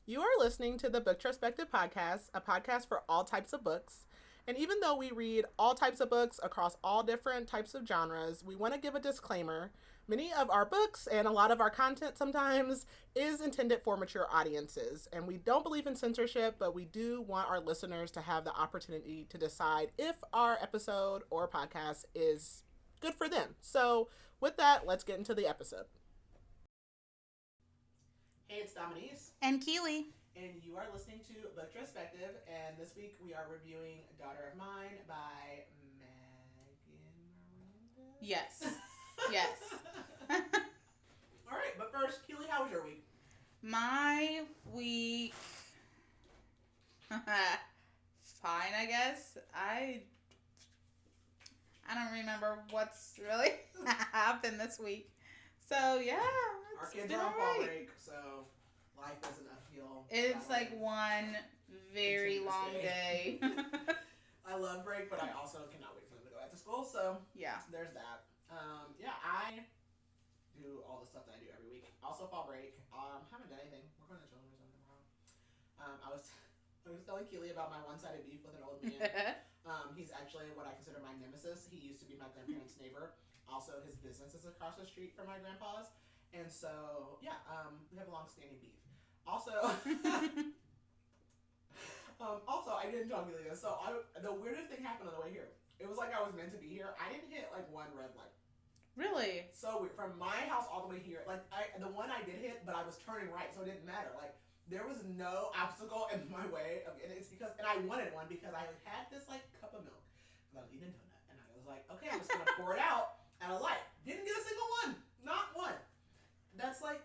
You are listening to the Booktrospective Podcast, a podcast for all types of books. And even though we read all types of books across all different types of genres, we want to give a disclaimer. Many of our books and a lot of our content sometimes is intended for mature audiences. And we don't believe in censorship, but we do want our listeners to have the opportunity to decide if our episode or podcast is good for them. So, with that, let's get into the episode. Hey, it's Dominique. And Keely. And you are listening to Booktrospective, and this week we are reviewing Daughter of Mine by Megan Miranda. Yes. Yes. All right, but first, Keely, how was your week? My week. Fine, I guess. I don't remember what's really happened this week. So, yeah. Our kids are on fall break, so life doesn't feel. It's like one very long day. I love break, but I also cannot wait for them to go back to school. So yeah, there's that. I do all the stuff that I do every week. Also fall break. Haven't done anything. We're going to children's room tomorrow. I was telling Keely about my one-sided beef with an old man. He's actually what I consider my nemesis. He used to be my grandparents' neighbor. Also, his business is across the street from my grandpa's. And so, yeah, we have a long-standing beef. Also, I didn't tell you this. So, the weirdest thing happened on the way here. It was like I was meant to be here. I didn't hit, like, one red light. Really? So, from my house all the way here, like, the one I did hit, but I was turning right, so it didn't matter. Like, there was no obstacle in my way. And it's because, and I wanted one because I had this, like, cup of milk. And I was eating a donut. And I was like, okay, I'm just going to pour it out at a light. Didn't get a single one. Not one. That's like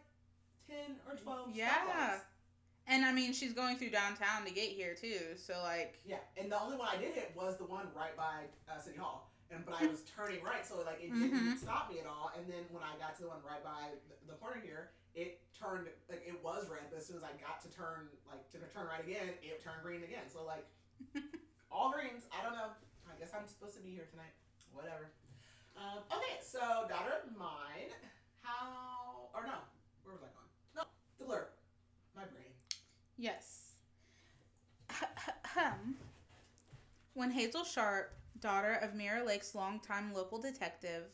10 or 12 stoplights. And I mean, she's going through downtown to get here too, so like. Yeah, and the only one I did hit was the one right by City Hall. But I was turning right, so like it didn't stop me at all. And then when I got to the one right by the corner here, it turned, like it was red, but as soon as I got to turn right again, it turned green again. So like, all greens, I don't know. I guess I'm supposed to be here tonight. Whatever. Okay, so Daughter of Mine. Where was I going? No, the blurb. My brain. Yes. When Hazel Sharp, daughter of Mirror Lake's longtime local detective,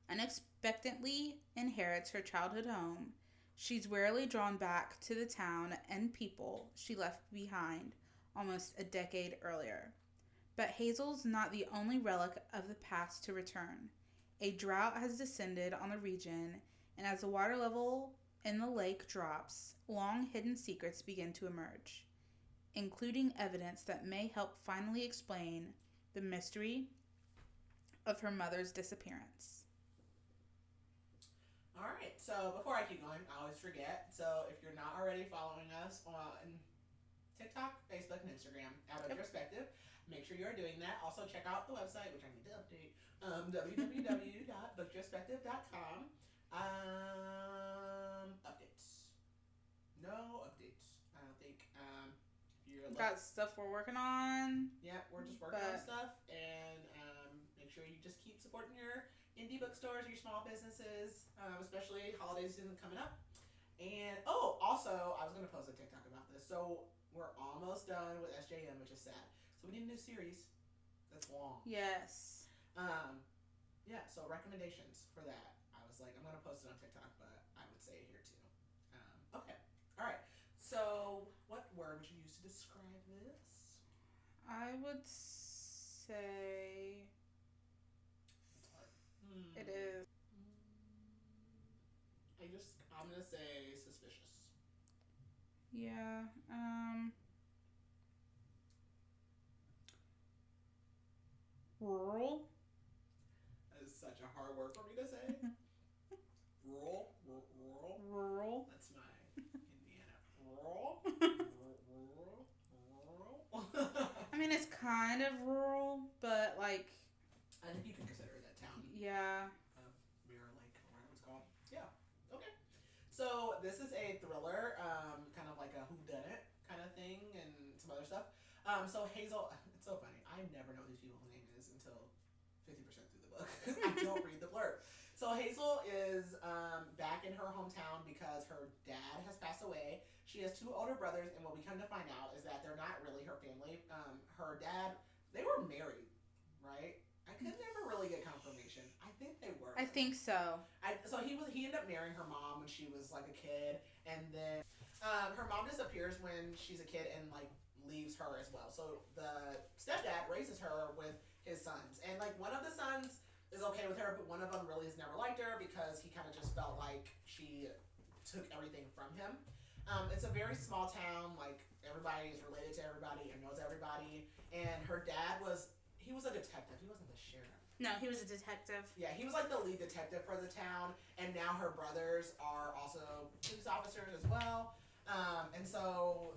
unexpectedly inherits her childhood home, she's wearily drawn back to the town and people she left behind almost a decade earlier. But Hazel's not the only relic of the past to return. A drought has descended on the region, and as the water level in the lake drops, long hidden secrets begin to emerge, including evidence that may help finally explain the mystery of her mother's disappearance. All right, so before I keep going, I always forget. So if you're not already following us on TikTok, Facebook, and Instagram at Booktrospective, make sure you're doing that. Also, check out the website, which I need to update, www.booktrospective.com. Updates. No updates, I don't think. If you're Got stuff we're working on. Yeah, we're just working on stuff, and make sure you just keep supporting your indie bookstores, your small businesses, especially holiday season coming up. And also, I was gonna post a TikTok about this. So we're almost done with SJM, which is sad. So we need a new series. That's long. Yes. Yeah. So recommendations for that. I was like, I'm gonna post it on TikTok, but I would say it here too. Okay. All right. So, what word would you use to describe this? I would say. It's hard. It is. I'm gonna say suspicious. Yeah. Rural. That is such a hard word for me to say. Rural. Rural. That's my Indiana. Rural. I mean, it's kind of rural, but like. I think you can consider it a town. Yeah. Mirror Lake, or whatever it's called. Yeah. Okay. So this is a thriller, kind of like a whodunit kind of thing, and some other stuff. So Hazel, it's so funny. I never know what these people's name is until 50% through the book because I don't read the blurb. So Hazel is back in her hometown because her dad has passed away. She has two older brothers, and what we come to find out is that they're not really her family. Her dad, they were married, right? I could never really get confirmation. I think they were. I think so. So he ended up marrying her mom when she was like a kid, and then her mom disappears when she's a kid and like leaves her as well. So the stepdad raises her with his sons, and like one of the sons is okay with her, but one of them really has never liked her because he kind of just felt like she took everything from him. It's a very small town. Like everybody is related to everybody and knows everybody. And her dad was a detective. He wasn't the sheriff. No, he was a detective. Yeah, he was like the lead detective for the town. And now her brothers are also police officers as well. And so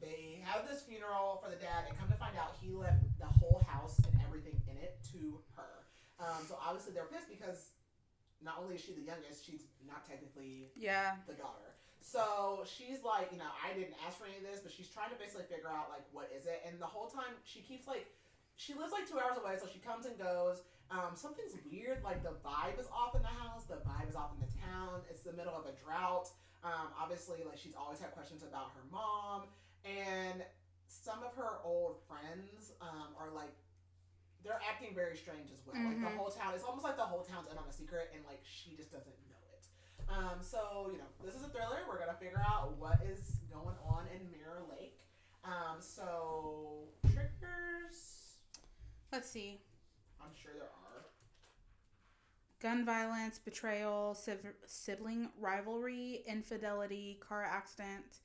they have this funeral for the dad, and come to find out he left the whole house and everything in it to her. So obviously they're pissed because not only is she the youngest, she's not technically the daughter. So she's like, I didn't ask for any of this, but she's trying to basically figure out like what is it. And the whole time she keeps like, she lives like 2 hours away, so she comes and goes. Something's weird, like the vibe is off in the house, the vibe is off in the town. It's the middle of a drought. Obviously, like she's always had questions about her mom, and some of her old friends are like, they're acting very strange as well. Like the whole town, it's almost like the whole town's in on a secret, and like she just doesn't know it. So this is a thriller. We're gonna figure out what is going on in Mirror Lake. So triggers. Let's see. I'm sure there are. Gun violence, betrayal, sibling rivalry, infidelity, car accident,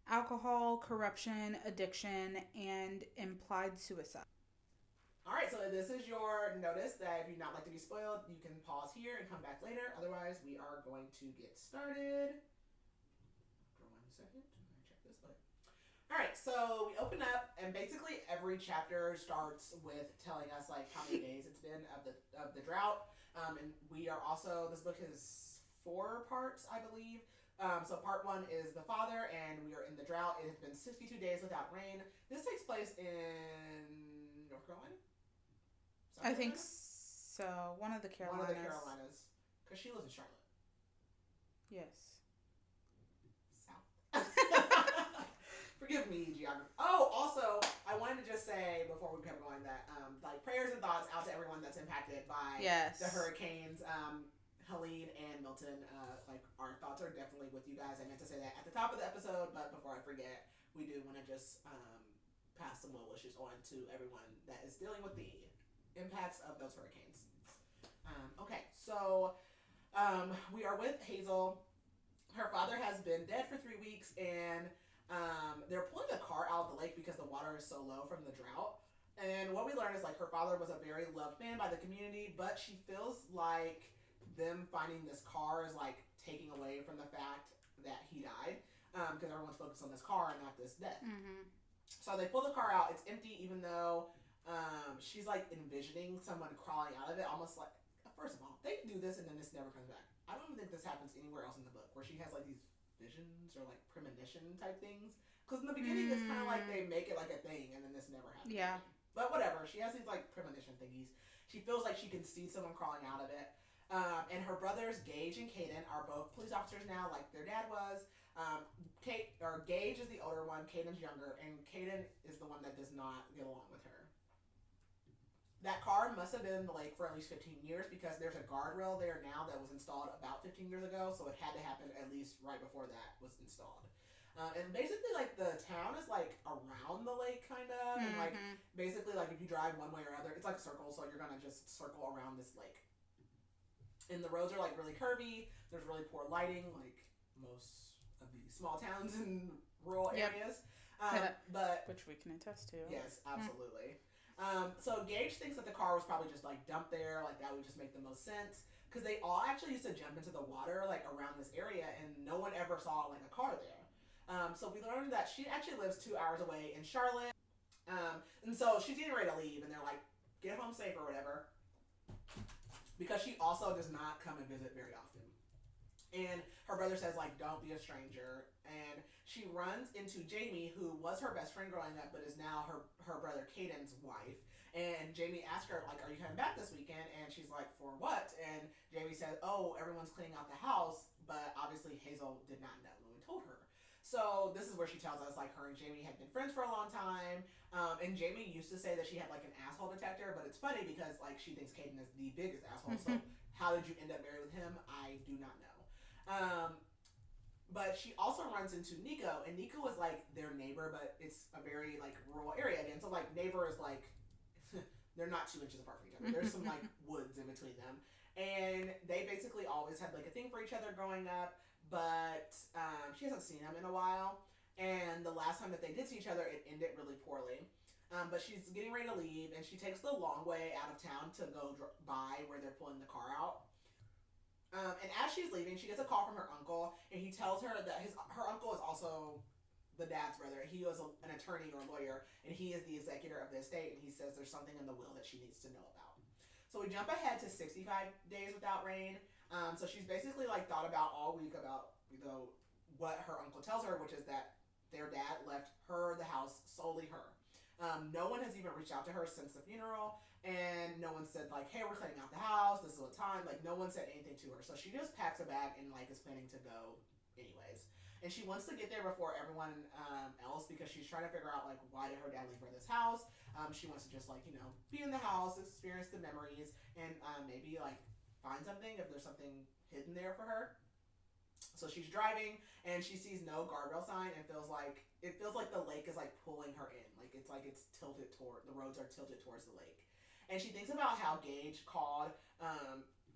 alcohol, corruption, addiction, and implied suicide. Alright, so this is your notice that if you'd not like to be spoiled, you can pause here and come back later. Otherwise, we are going to get started. For 1 second. Check this out. Alright, so we open up, and basically every chapter starts with telling us like how many days it's been of the drought. And we are also, this book is 4 parts, I believe. So part 1 is the father, and we are in the drought. It has been 62 days without rain. This takes place in North Carolina? I think so. One of the Carolinas. One of the Carolinas. Because she lives in Charlotte. Yes. South. Forgive me, geography. Oh, also, I wanted to just say before we kept going that, like, prayers and thoughts out to everyone that's impacted by the hurricanes. Helene and Milton, like, our thoughts are definitely with you guys. I meant to say that at the top of the episode, but before I forget, we do want to just pass some well wishes on to everyone that is dealing with the impacts of those hurricanes. Okay, so we are with Hazel. Her father has been dead for 3 weeks, and they're pulling the car out of the lake because the water is so low from the drought. And what we learned is like her father was a very loved man by the community, but she feels like them finding this car is like taking away from the fact that he died, because everyone's focused on this car and not this death. So they pull the car out. It's empty, even though she's like envisioning someone crawling out of it, almost like, first of all, they do this and then this never comes back. I don't even think this happens anywhere else in the book, where she has like these visions or like premonition type things. Because in the beginning, it's kind of like they make it like a thing, and then this never happens. Yeah. Again. But whatever, she has these like premonition thingies. She feels like she can see someone crawling out of it. And her brothers, Gage and Caden, are both police officers now, like their dad was. Gage is the older one, Caden's younger, and Caden is the one that does not get along with her. That car must have been in the lake for at least 15 years because there's a guardrail there now that was installed about 15 years ago, so it had to happen at least right before that was installed. And basically, like, the town is, like, around the lake, kind of, and, like, basically, like, if you drive one way or other, it's like a circle, so you're gonna just circle around this lake. And the roads are, like, really curvy, there's really poor lighting, like most of the small towns and rural areas. But which we can attest to. Yes, absolutely. So Gage thinks that the car was probably just like dumped there, like that would just make the most sense, because they all actually used to jump into the water like around this area, and no one ever saw like a car there. So we learned that she actually lives 2 hours away in Charlotte, and so she's getting ready to leave, and they're like, get home safe or whatever, because she also does not come and visit very often. And her brother says, like, don't be a stranger. And she runs into Jamie, who was her best friend growing up, but is now her brother Caden's wife. And Jamie asks her, like, are you coming back this weekend? And she's like, for what? And Jamie says, oh, everyone's cleaning out the house. But obviously Hazel did not know. No one told her. So this is where she tells us like her and Jamie had been friends for a long time. And Jamie used to say that she had like an asshole detector, but it's funny because like she thinks Caden is the biggest asshole. So how did you end up married with him? I do not know. But she also runs into Nico, and Nico is like their neighbor, but it's a very like rural area again. So like neighbor is like they're not 2 inches apart from each other. There's some like woods in between them, and they basically always had like a thing for each other growing up. But she hasn't seen him in a while, and the last time that they did see each other, it ended really poorly. But she's getting ready to leave, and she takes the long way out of town to go by where they're pulling the car out. And as she's leaving, she gets a call from her uncle, and he tells her that her uncle is also the dad's brother. He was an attorney or a lawyer, and he is the executor of the estate, and he says there's something in the will that she needs to know about. So we jump ahead to 65 days without rain. So she's basically like thought about all week about what her uncle tells her, which is that their dad left her the house, solely her. No one has even reached out to her since the funeral, and no one said like, hey, we're cleaning out the house, this is what time. Like, no one said anything to her. So she just packs a bag and like is planning to go anyways. And she wants to get there before everyone else because she's trying to figure out like, why did her dad leave her this house? She wants to just like, be in the house, experience the memories, and maybe like find something if there's something hidden there for her. So she's driving and she sees no guardrail sign and feels like the lake is like pulling her in. It's tilted toward the roads are tilted towards the lake. And she thinks about how Gage called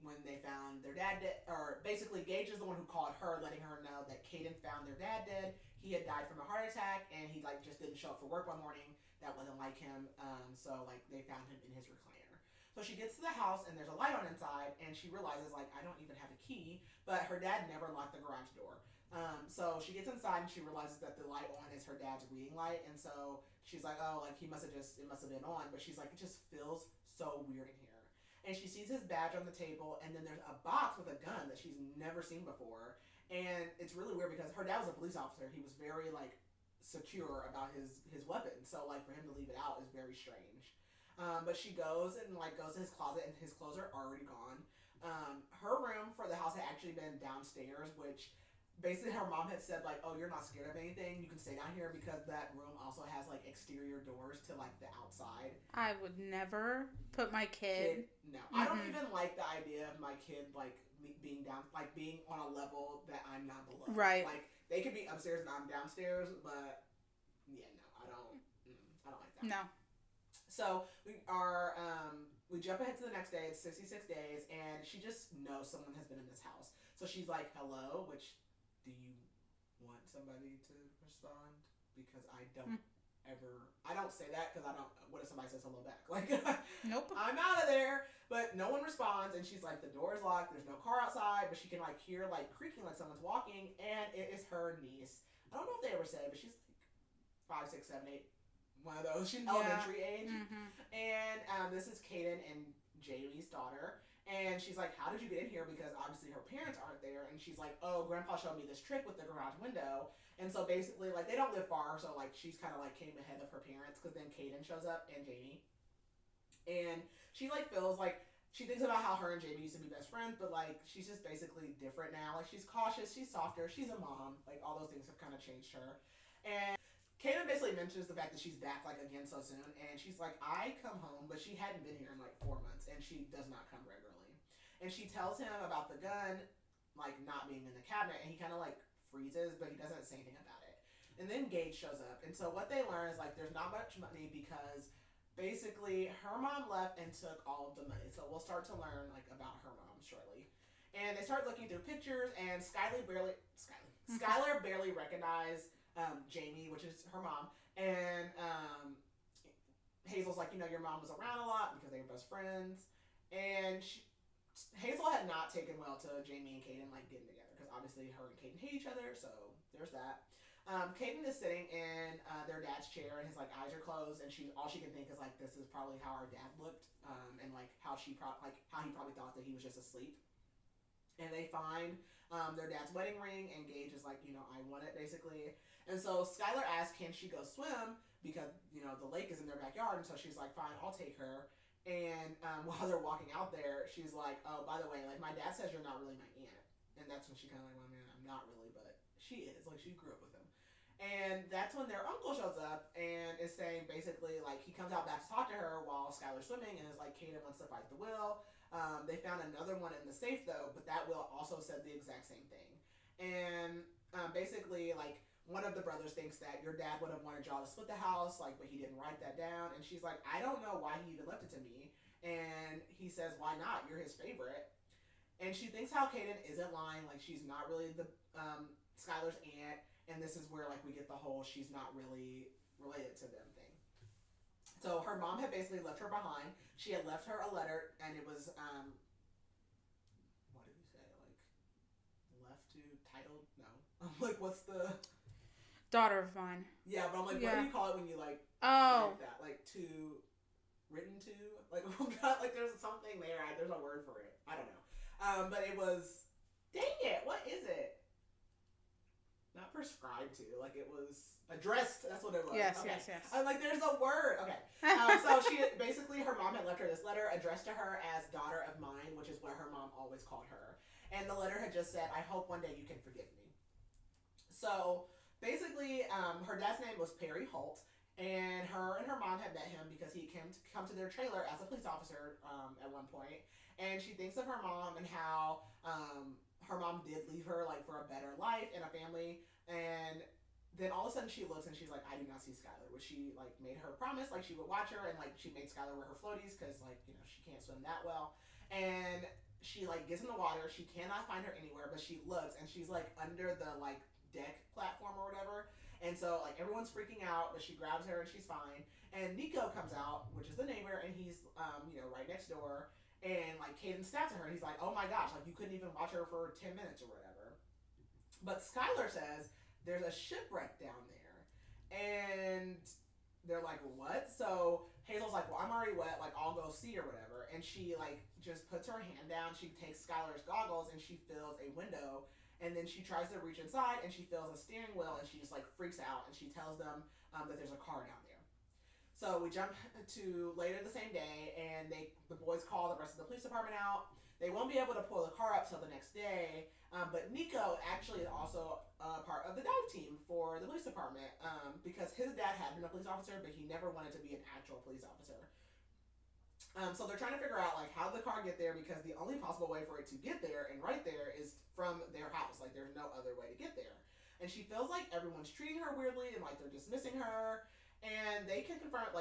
when they found their dad dead, or basically Gage is the one who called her, letting her know that Caden found their dad dead. He had died from a heart attack, and he like just didn't show up for work one morning. That wasn't like him. So like they found him in his recliner. So she gets to the house and there's a light on inside, and she realizes like I don't even have a key, but her dad never locked the garage door. So she gets inside and she realizes that the light on is her dad's reading light, and so she's like, oh, like it must have been on, but she's like, it just feels so weird in here. And she sees his badge on the table, and then there's a box with a gun that she's never seen before, and it's really weird because her dad was a police officer. He was very like secure about his weapon, so like for him to leave it out is very strange. But she goes to his closet, and his clothes are already gone. Her room for the house had actually been downstairs, which basically her mom had said like, oh, you're not scared of anything, you can stay down here, because that room also has like exterior doors to like the outside. I would never put my kid no. I don't even like the idea of my kid like being down, like being on a level that I'm not below. Right. Like they could be upstairs and I'm downstairs, but yeah, no, I don't like that. No. So we jump ahead to the next day. It's 66 days, and she just knows someone has been in this house. So she's like, hello, which, do you want somebody to respond? Because I don't I don't say that because I don't, what if somebody says hello back? Like, nope. I'm out of there. But no one responds, and she's like, the door is locked, there's no car outside, but she can like hear like creaking like someone's walking, and it is her niece. I don't know if they ever say, but she's like 5, 6, 7, 8. One of those. She's elementary age. Mm-hmm. And this is Caden and Jamie's daughter. And she's like, how did you get in here? Because obviously her parents aren't there. And she's like, oh, Grandpa showed me this trick with the garage window. And so basically, like, they don't live far. So, like, she's kind of, like, came ahead of her parents. Because then Caden shows up and Jamie. And she, like, feels like, she thinks about how her and Jamie used to be best friends. But, like, she's just basically different now. Like, she's cautious. She's softer. She's a mom. Like, all those things have kind of changed her. And Kaden basically mentions the fact that she's back, like, again so soon, and she's like, I come home, but she hadn't been here in, like, 4 months, and she does not come regularly. And she tells him about the gun, like, not being in the cabinet, and he kind of, like, freezes, but he doesn't say anything about it. And then Gage shows up, and so what they learn is, like, there's not much money because basically her mom left and took all of the money. So we'll start to learn, like, about her mom shortly. And they start looking through pictures, and Skylar barely recognized Jamie, which is her mom, and Hazel's like, your mom was around a lot because they were best friends, and Hazel had not taken well to Jamie and Caden like getting together because obviously her and Caden hate each other, so there's that. Caden is sitting in their dad's chair, and his like eyes are closed, and all she can think is like, this is probably how our dad looked, and like how he probably thought that he was just asleep. And they find their dad's wedding ring, and Gage is like, I want it, basically. And so Skylar asks, can she go swim? Because, the lake is in their backyard, and so she's like, fine, I'll take her. And while they're walking out there, she's like, oh, by the way, like, my dad says you're not really my aunt. And that's when she kind of like, well, man, I'm not really, but she is. Like, she grew up with him. And that's when their uncle shows up and is saying basically like he comes out back to talk to her while Skylar's swimming and is like Kaden wants to fight the will. They found another one in the safe though, but that will also said the exact same thing. And basically like one of the brothers thinks that your dad would have wanted y'all to split the house, like, but he didn't write that down. And she's like, I don't know why he even left it to me. And he says, why not? You're his favorite. And she thinks how Kaden isn't lying, like she's not really the Skylar's aunt, and this is where like we get the whole she's not really related to them thing. So her mom had basically left her behind. She had left her a letter, and it was what did you say? Like left to titled? No, I'm like what's the Daughter of mine. Yeah, but I'm like, what do you call it when you like like that? Like to written to? Like oh god, like there's something there. There's a word for it. I don't know. But it was dang it, what is it? Not prescribed to, like it was addressed. That's what it was. Yes, okay. yes. I'm like, there's a word. Okay. So she basically, her mom had left her this letter addressed to her as daughter of mine, which is what her mom always called her. And the letter had just said, I hope one day you can forgive me. So basically, her dad's name was Perry Holt. And her mom had met him because he came to come to their trailer as a police officer at one point. And she thinks of her mom and how her mom did leave her like for a better life and a family. And then all of a sudden she looks and she's like, I do not see Skylar, which she like made her promise like she would watch her, and like she made Skylar wear her floaties because like you know she can't swim that well. And she like gets in the water. She cannot find her anywhere, but she looks and she's like under the like deck platform or whatever. And so like everyone's freaking out, but she grabs her and she's fine. And Nico comes out, which is the neighbor, and he's you know right next door. And like Kaden snaps at her, and he's like, "Oh my gosh! Like you couldn't even watch her for 10 minutes or whatever." But Skylar says there's a shipwreck down there, and they're like, "What?" So Hazel's like, "Well, I'm already wet. Like I'll go see or whatever." And she like just puts her hand down. She takes Skylar's goggles and she fills a window. And then she tries to reach inside and she feels a steering wheel and she just like freaks out and she tells them that there's a car down there. So we jump to later the same day and the boys call the rest of the police department out. They won't be able to pull the car up till the next day. But Nico actually is also part of the dive team for the police department because his dad had been a police officer, but he never wanted to be an actual police officer. So they're trying to figure out like how the car get there because the only possible way for it to get there and right there is from their house. Like there's no other way to get there. And she feels like everyone's treating her weirdly and like they're dismissing her. And they can confirm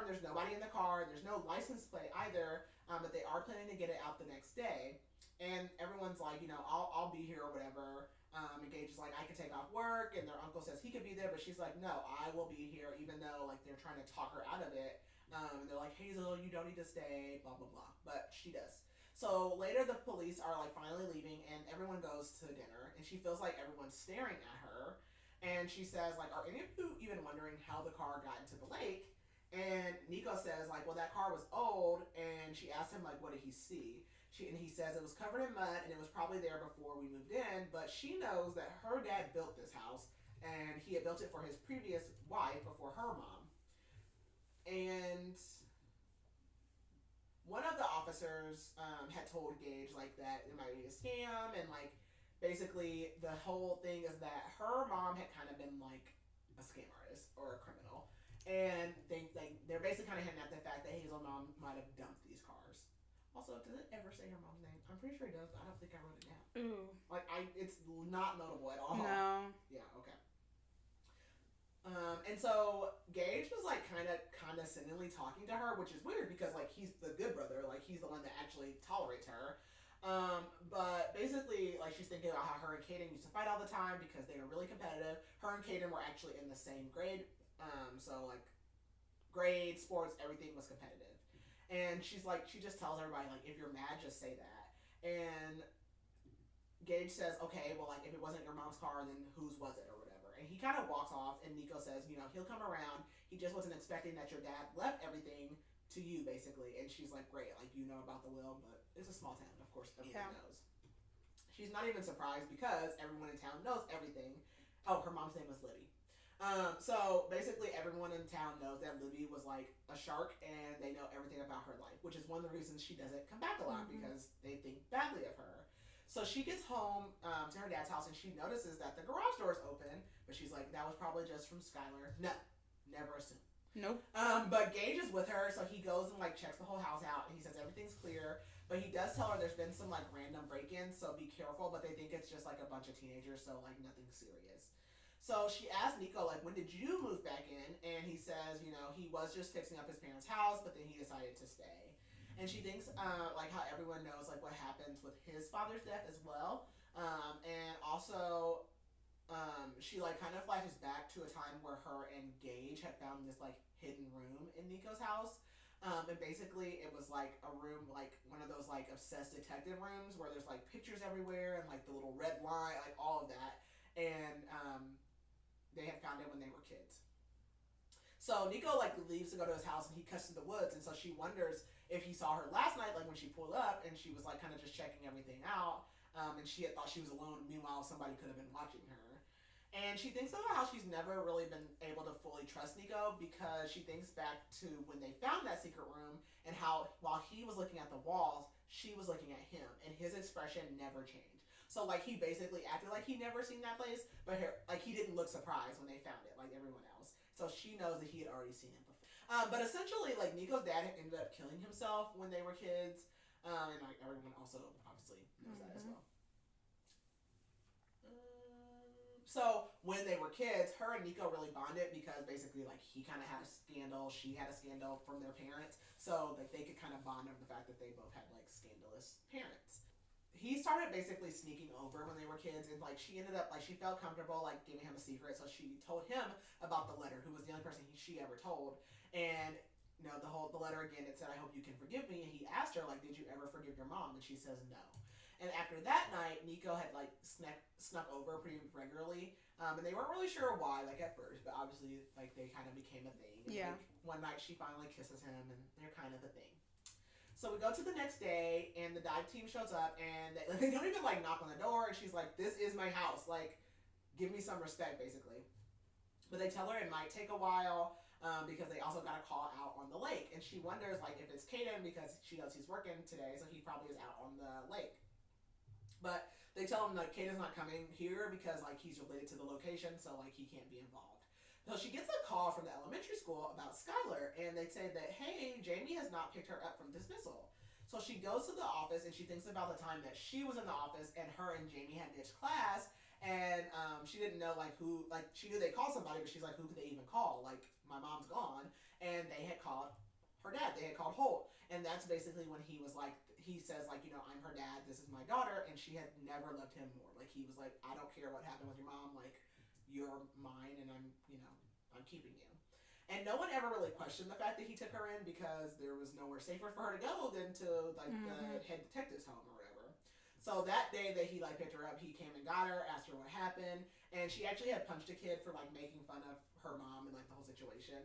there's nobody in the car. There's no license plate either. But they are planning to get it out the next day. And everyone's like, you know, I'll be here or whatever. And Gage is like, I can take off work. And their uncle says he could be there, but she's like, no, I will be here, even though like they're trying to talk her out of it. And they're like, Hazel, you don't need to stay, blah, blah, blah. But she does. So later the police are like finally leaving and everyone goes to dinner and she feels like everyone's staring at her. And she says like, are any of you even wondering how the car got into the lake? And Nico says like, well, that car was old. And she asked him like, what did he see? And he says it was covered in mud and it was probably there before we moved in. But she knows that her dad built this house and he had built it for his previous wife before her mom. And one of the officers had told Gage like that it might be a scam, and like basically the whole thing is that her mom had kind of been like a scam artist or a criminal, and they're basically kind of hinting at the fact that Hazel's mom might have dumped these cars. Also, does it ever say her mom's name? I'm pretty sure it does, but I don't think I wrote it down. Ooh. Like it's not notable at all. No. Yeah. Okay. And so Gage was like kind of condescendingly talking to her, which is weird because like he's the good brother, like he's the one that actually tolerates her. But basically like she's thinking about how her and Kaden used to fight all the time because they were really competitive. Her and Kaden were actually in the same grade, so like grade, sports, everything was competitive. And she's like, she just tells everybody like, if you're mad, just say that. And Gage says, okay, well like if it wasn't your mom's car, then whose was it or whatever. And he kind of walks off, and Nico says, you know, he'll come around. He just wasn't expecting that your dad left everything to you, basically. And she's like, great, like, you know about the will, but it's a small town. Of course, everyone knows. She's not even surprised because everyone in town knows everything. Oh, her mom's name was Libby. So basically everyone in town knows that Libby was like a shark, and they know everything about her life, which is one of the reasons she doesn't come back a lot because they think badly of her. So she gets home to her dad's house and she notices that the garage door is open, but she's like, that was probably just from Skylar. No, never assume. Nope. But Gage is with her, so he goes and like checks the whole house out, and he says everything's clear. But he does tell her there's been some like random break-ins, so be careful. But they think it's just like a bunch of teenagers, so like nothing serious. So she asks Nico like, when did you move back in? And he says, you know, he was just fixing up his parents' house, but then he decided to stay. And she thinks like how everyone knows like what happens with his father's death as well, and also she like kind of flashes back to a time where her and Gage had found this like hidden room in Nico's house. And basically it was like a room, like one of those like obsessed detective rooms where there's like pictures everywhere and like the little red line, like all of that. And they had found it when they were kids. So Nico like leaves to go to his house and he cuts through the woods, and so she wonders if he saw her last night, like when she pulled up and she was like kind of just checking everything out, and she had thought she was alone. Meanwhile, somebody could have been watching her. And she thinks about how she's never really been able to fully trust Nico because she thinks back to when they found that secret room and how while he was looking at the walls, she was looking at him and his expression never changed. So like he basically acted like he never seen that place, but like he didn't look surprised when they found it like everyone else. So she knows that he had already seen it before. But essentially, like Nico's dad ended up killing himself when they were kids, and like everyone also obviously knows that as well. So when they were kids, her and Nico really bonded because basically like he kind of had a scandal, she had a scandal from their parents, so like they could kind of bond over the fact that they both had like scandalous parents. He started basically sneaking over when they were kids, and like she ended up like she felt comfortable like giving him a secret, so she told him about the letter, who was the only person she ever told. And you know the letter again, it said, I hope you can forgive me. And he asked her like, did you ever forgive your mom? And she says no. And after that night, Nico had like snuck over pretty regularly, and they weren't really sure why like at first, but obviously like they kind of became a thing. And, yeah. Like, one night she finally kisses him, and they're kind of a thing. So we go to the next day, and the dive team shows up, and they don't even like knock on the door. And she's like, "This is my house. Like, give me some respect, basically." But they tell her it might take a while because they also got a call out on the lake, and she wonders like if it's Caden because she knows he's working today, so he probably is out on the lake. But they tell him that Caden's not coming here because like he's related to the location, so like he can't be involved. So she gets a call from the elementary school about Skylar, and they say that, hey, Jamie has not picked her up from dismissal. So she goes to the office, and she thinks about the time that she was in the office, and her and Jamie had ditched class, and she didn't know, like, who, like, she knew they called somebody, but she's like, who could they even call? Like, my mom's gone, and they had called her dad. They had called Holt, and that's basically when he was like, he says, like, you know, I'm her dad, this is my daughter, and she had never loved him more. Like, he was like, I don't care what happened with your mom, like, you're mine, and I'm keeping you. And no one ever really questioned the fact that he took her in because there was nowhere safer for her to go than to like the head detective's home or whatever. So that day that he like picked her up, he came and got her, asked her what happened, and she actually had punched a kid for like making fun of her mom and like the whole situation.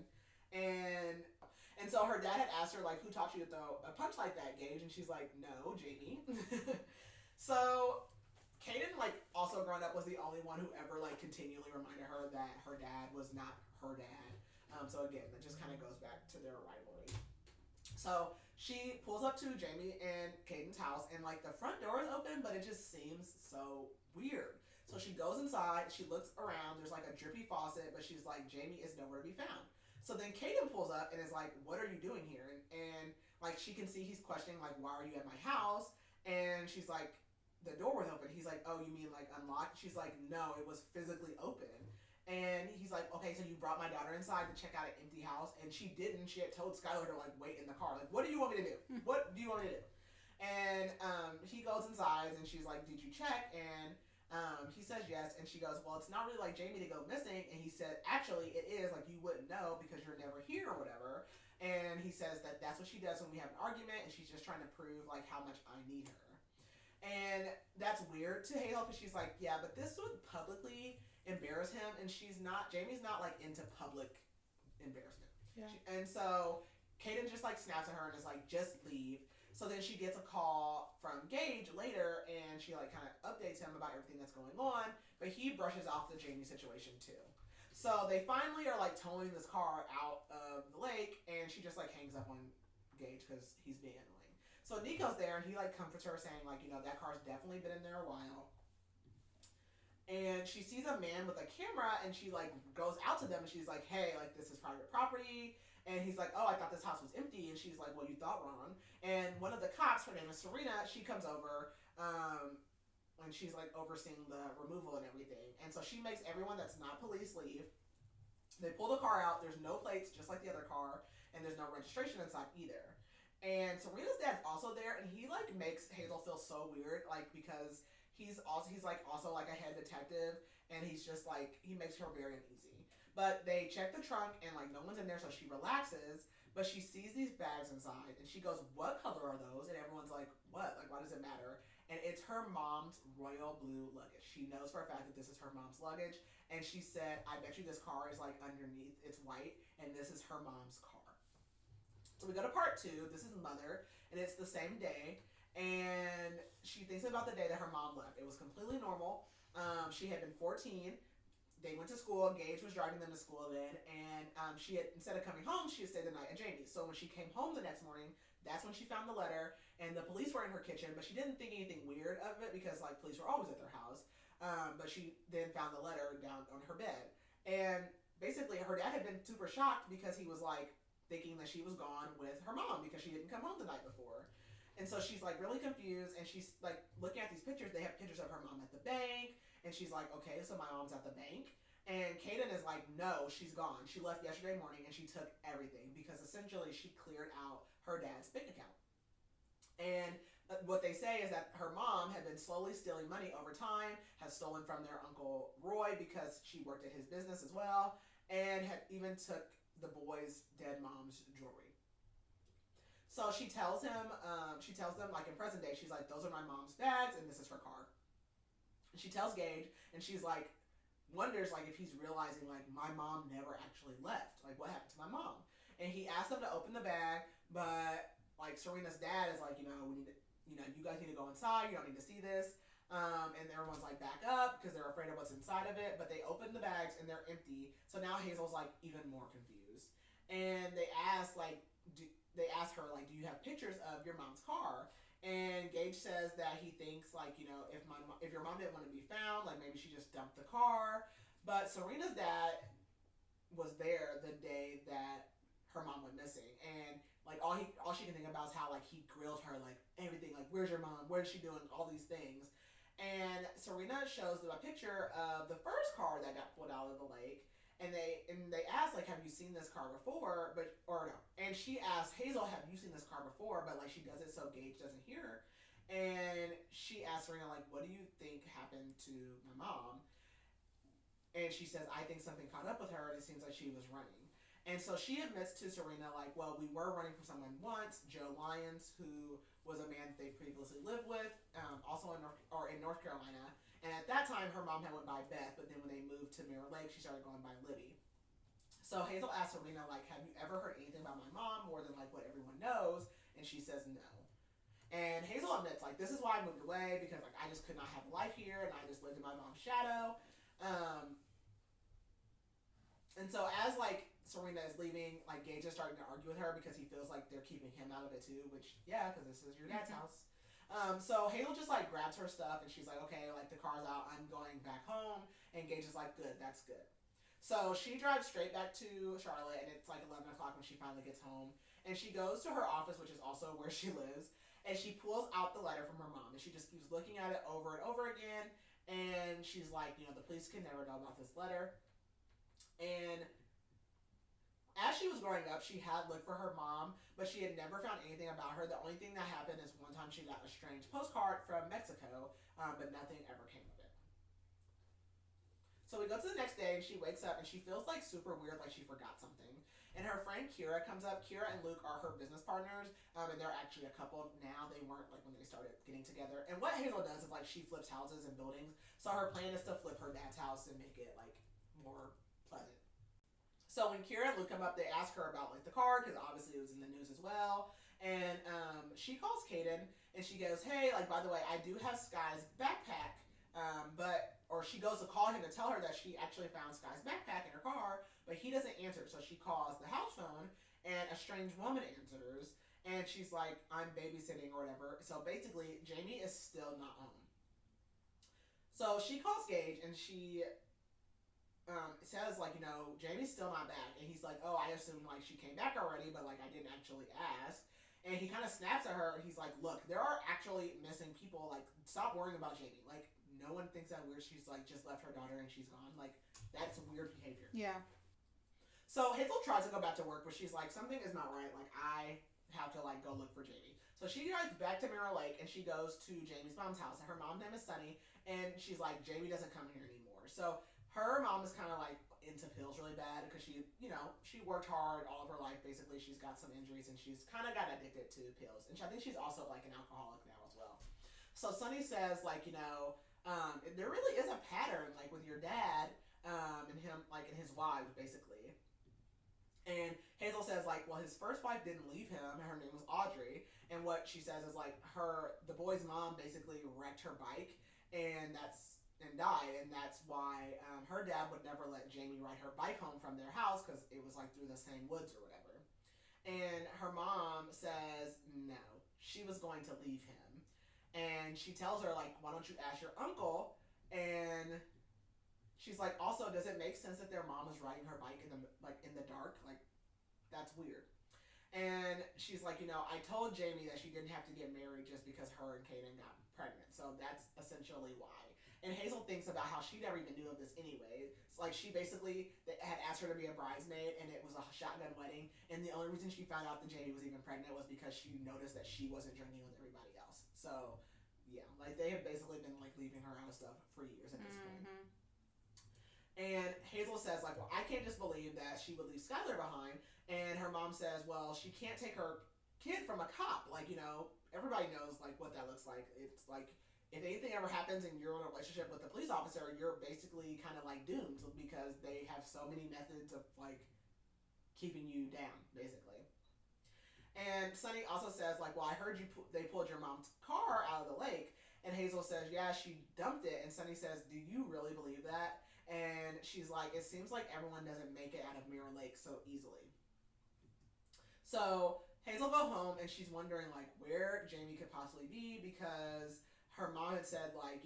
And so her dad had asked her like, who taught you to throw a punch like that, Gage? And she's like, no, Jamie. So Caden, like, also growing up was the only one who ever, like, continually reminded her that her dad was not her dad. So again, that just kind of goes back to their rivalry. So she pulls up to Jamie and Caden's house, and, like, the front door is open, but it just seems so weird. So she goes inside, she looks around, there's, like, a drippy faucet, but she's like, Jamie is nowhere to be found. So then Caden pulls up and is like, what are you doing here? And like, she can see he's questioning, like, why are you at my house? And she's like, the door was open. He's like, oh, you mean like unlocked? She's like, no, it was physically open. And he's like, okay, so you brought my daughter inside to check out an empty house? And she didn't. She had told Skylar to like wait in the car. Like, what do you want me to do? What do you want me to do? And he goes inside, and she's like, did you check? And he says yes. And she goes, well, it's not really like Jamie to go missing. And he said, actually, it is. Like, you wouldn't know because you're never here or whatever. And he says that that's what she does when we have an argument, and she's just trying to prove like how much I need her. And that's weird to Hazel because she's like, yeah, but this would publicly embarrass him, and Jamie's not like into public embarrassment. Yeah. And so Caden just like snaps at her and is like, just leave. So then she gets a call from Gage later, and she like kind of updates him about everything that's going on, but he brushes off the Jamie situation too. So they finally are like towing this car out of the lake, and she just like hangs up on Gage because he's being annoying. So Nico's there, and he like comforts her, saying like, that car's definitely been in there a while. And she sees a man with a camera, and she like goes out to them, and she's like, "Hey, like this is private property." And he's like, "Oh, I thought this house was empty." And she's like, "Well, you thought wrong." And one of the cops, her name is Serena, she comes over, and she's like overseeing the removal and everything. And so she makes everyone that's not police leave. They pull the car out. There's no plates, just like the other car, and there's no registration inside either. And Serena's dad's also there, and he like makes Hazel feel so weird, like because he's also like a head detective, and he's just like he makes her very uneasy. But they check the trunk, and like no one's in there, so she relaxes. But she sees these bags inside, and she goes, "What color are those?" And everyone's like, "What? Like, why does it matter?" And it's her mom's royal blue luggage. She knows for a fact that this is her mom's luggage, and she said, "I bet you this car is like underneath. It's white, and this is her mom's car." So we go to part 2. This is Mother, and it's the same day. And she thinks about the day that her mom left. It was completely normal. She had been 14. They went to school. Gage was driving them to school then, and she had, instead of coming home, she had stayed the night at Jamie's. So when she came home the next morning, that's when she found the letter, and the police were in her kitchen, but she didn't think anything weird of it because like police were always at their house. But she then found the letter down on her bed, and basically her dad had been super shocked because he was like thinking that she was gone with her mom because she didn't come home the night before. And so she's like really confused, and she's like looking at these pictures. They have pictures of her mom at the bank, and she's like, "Okay, so my mom's at the bank." And Kaden is like, "No, she's gone. She left yesterday morning, and she took everything because essentially she cleared out her dad's bank account." And what they say is that her mom had been slowly stealing money over time, has stolen from their uncle Roy because she worked at his business as well, and had even took the boy's dead mom's jewelry. So she tells them, like in present day, she's like, "Those are my mom's bags, and this is her car." And she tells Gage, and she's like, wonders like if he's realizing like my mom never actually left. Like what happened to my mom? And he asks them to open the bag, but like Serena's dad is like, we need to, you guys need to go inside. You don't need to see this. And everyone's like back up because they're afraid of what's inside of it. But they open the bags and they're empty. So now Hazel's like even more confused. And they ask her like, "Do you have pictures of your mom's car?" And Gage says that he thinks like, if your mom didn't want to be found, like maybe she just dumped the car. But Serena's dad was there the day that her mom went missing, and like all she can think about is how like he grilled her like everything, like where's your mom, what is she doing, all these things. And Serena shows them a picture of the first car that got pulled out of the lake, and they asked like, "Have you seen this car before?" Or no, and she asked Hazel, "Have you seen this car before?" But like she does it so Gage doesn't hear her. And she asked Serena like, "What do you think happened to my mom?" And she says, "I think something caught up with her, and it seems like she was running." And so she admits to Serena, like, "Well, we were running from someone once, Joe Lyons, who was a man they previously lived with, also in North Carolina. And at that time, her mom had went by Beth, but then when they moved to Mirror Lake, she started going by Libby." So Hazel asks Serena, like, "Have you ever heard anything about my mom more than like what everyone knows?" And she says no. And Hazel admits, like, "This is why I moved away, because like I just could not have life here, and I just lived in my mom's shadow." And so as like Serena is leaving, like Gage is starting to argue with her because he feels like they're keeping him out of it too, which yeah, because this is your dad's house. So Hazel just like grabs her stuff and she's like, "Okay, like the car's out, I'm going back home." And Gage is like, "Good, that's good." So she drives straight back to Charlotte, and it's like 11 o'clock when she finally gets home. And she goes to her office, which is also where she lives, and she pulls out the letter from her mom, and she just keeps looking at it over and over again. And she's like, "The police can never know about this letter." And as she was growing up, she had looked for her mom, but she had never found anything about her. The only thing that happened is one time she got a strange postcard from Mexico, but nothing ever came of it. So we go to the next day, and she wakes up, and she feels like super weird, like she forgot something. And her friend Kira comes up. Kira and Luke are her business partners, and they're actually a couple now. They weren't like when they started getting together. And what Hazel does is like she flips houses and buildings. So her plan is to flip her dad's house and make it like more pleasant. So when Kira and Luke come up, they ask her about like the car, because obviously it was in the news as well. And she calls Kaden, and she goes, "Hey, like by the way, I do have Sky's backpack." Or she goes to call him to tell her that she actually found Sky's backpack in her car, but he doesn't answer. So she calls the house phone, and a strange woman answers, And she's like, I'm babysitting or whatever. So basically, Jamie is still not home. So she calls Gage and she says, like, Jamie's still not back. And he's like, oh, I assumed, like, she came back already, but, like, I didn't actually ask. And he kind of snaps at her and he's like, look, there are actually missing people. Like, stop worrying about Jamie. Like, no one thinks that weird. She's, like, just left her daughter and she's gone. Like, that's weird behavior. Yeah. So Hazel tries to go back to work, but she's like, something is not right. Like, I have to, like, go look for Jamie. So she goes back to Mirror Lake and she goes to Jamie's mom's house. Her mom's name is Sunny, and she's like, Jamie doesn't come here anymore. So her mom is kind of like into pills really bad because she, she worked hard all of her life. Basically, she's got some injuries and she's kind of got addicted to pills. And I think she's also like an alcoholic now as well. So Sunny says, like, there really is a pattern, like, with your dad and him, like, and his wives, basically. And Hazel says, like, well, his first wife didn't leave him. Her name was Audrey. And what she says is, like, the boy's mom basically wrecked her bike and died. And that's why her dad would never let Jamie ride her bike home from their house because it was, like, through the same woods or whatever. And her mom says, no, she was going to leave him. And she tells her, like, why don't you ask your uncle? And she's like, also, does it make sense that their mom was riding her bike in the dark? Like, that's weird. And she's like, I told Jamie that she didn't have to get married just because her and Kaden got pregnant. So that's essentially why. And Hazel thinks about how she never even knew of this anyway. It's like she basically had asked her to be a bridesmaid and it was a shotgun wedding. And the only reason she found out that Jamie was even pregnant was because she noticed that she wasn't drinking with everybody else. So, yeah, like they have basically been like leaving her out of stuff for years at this point. And Hazel says, like, well, I can't just believe that she would leave Skylar behind. And her mom says, well, she can't take her kid from a cop. Like, everybody knows, like, what that looks like. It's like, if anything ever happens and you're in a relationship with a police officer, you're basically kind of, like, doomed because they have so many methods of, like, keeping you down, basically. And Sunny also says, like, well, I heard they pulled your mom's car out of the lake. And Hazel says, yeah, she dumped it. And Sunny says, do you really believe that? And she's like, it seems like everyone doesn't make it out of Mirror Lake so easily. So Hazel go home and she's wondering, like, where Jamie could possibly be because her mom had said, like,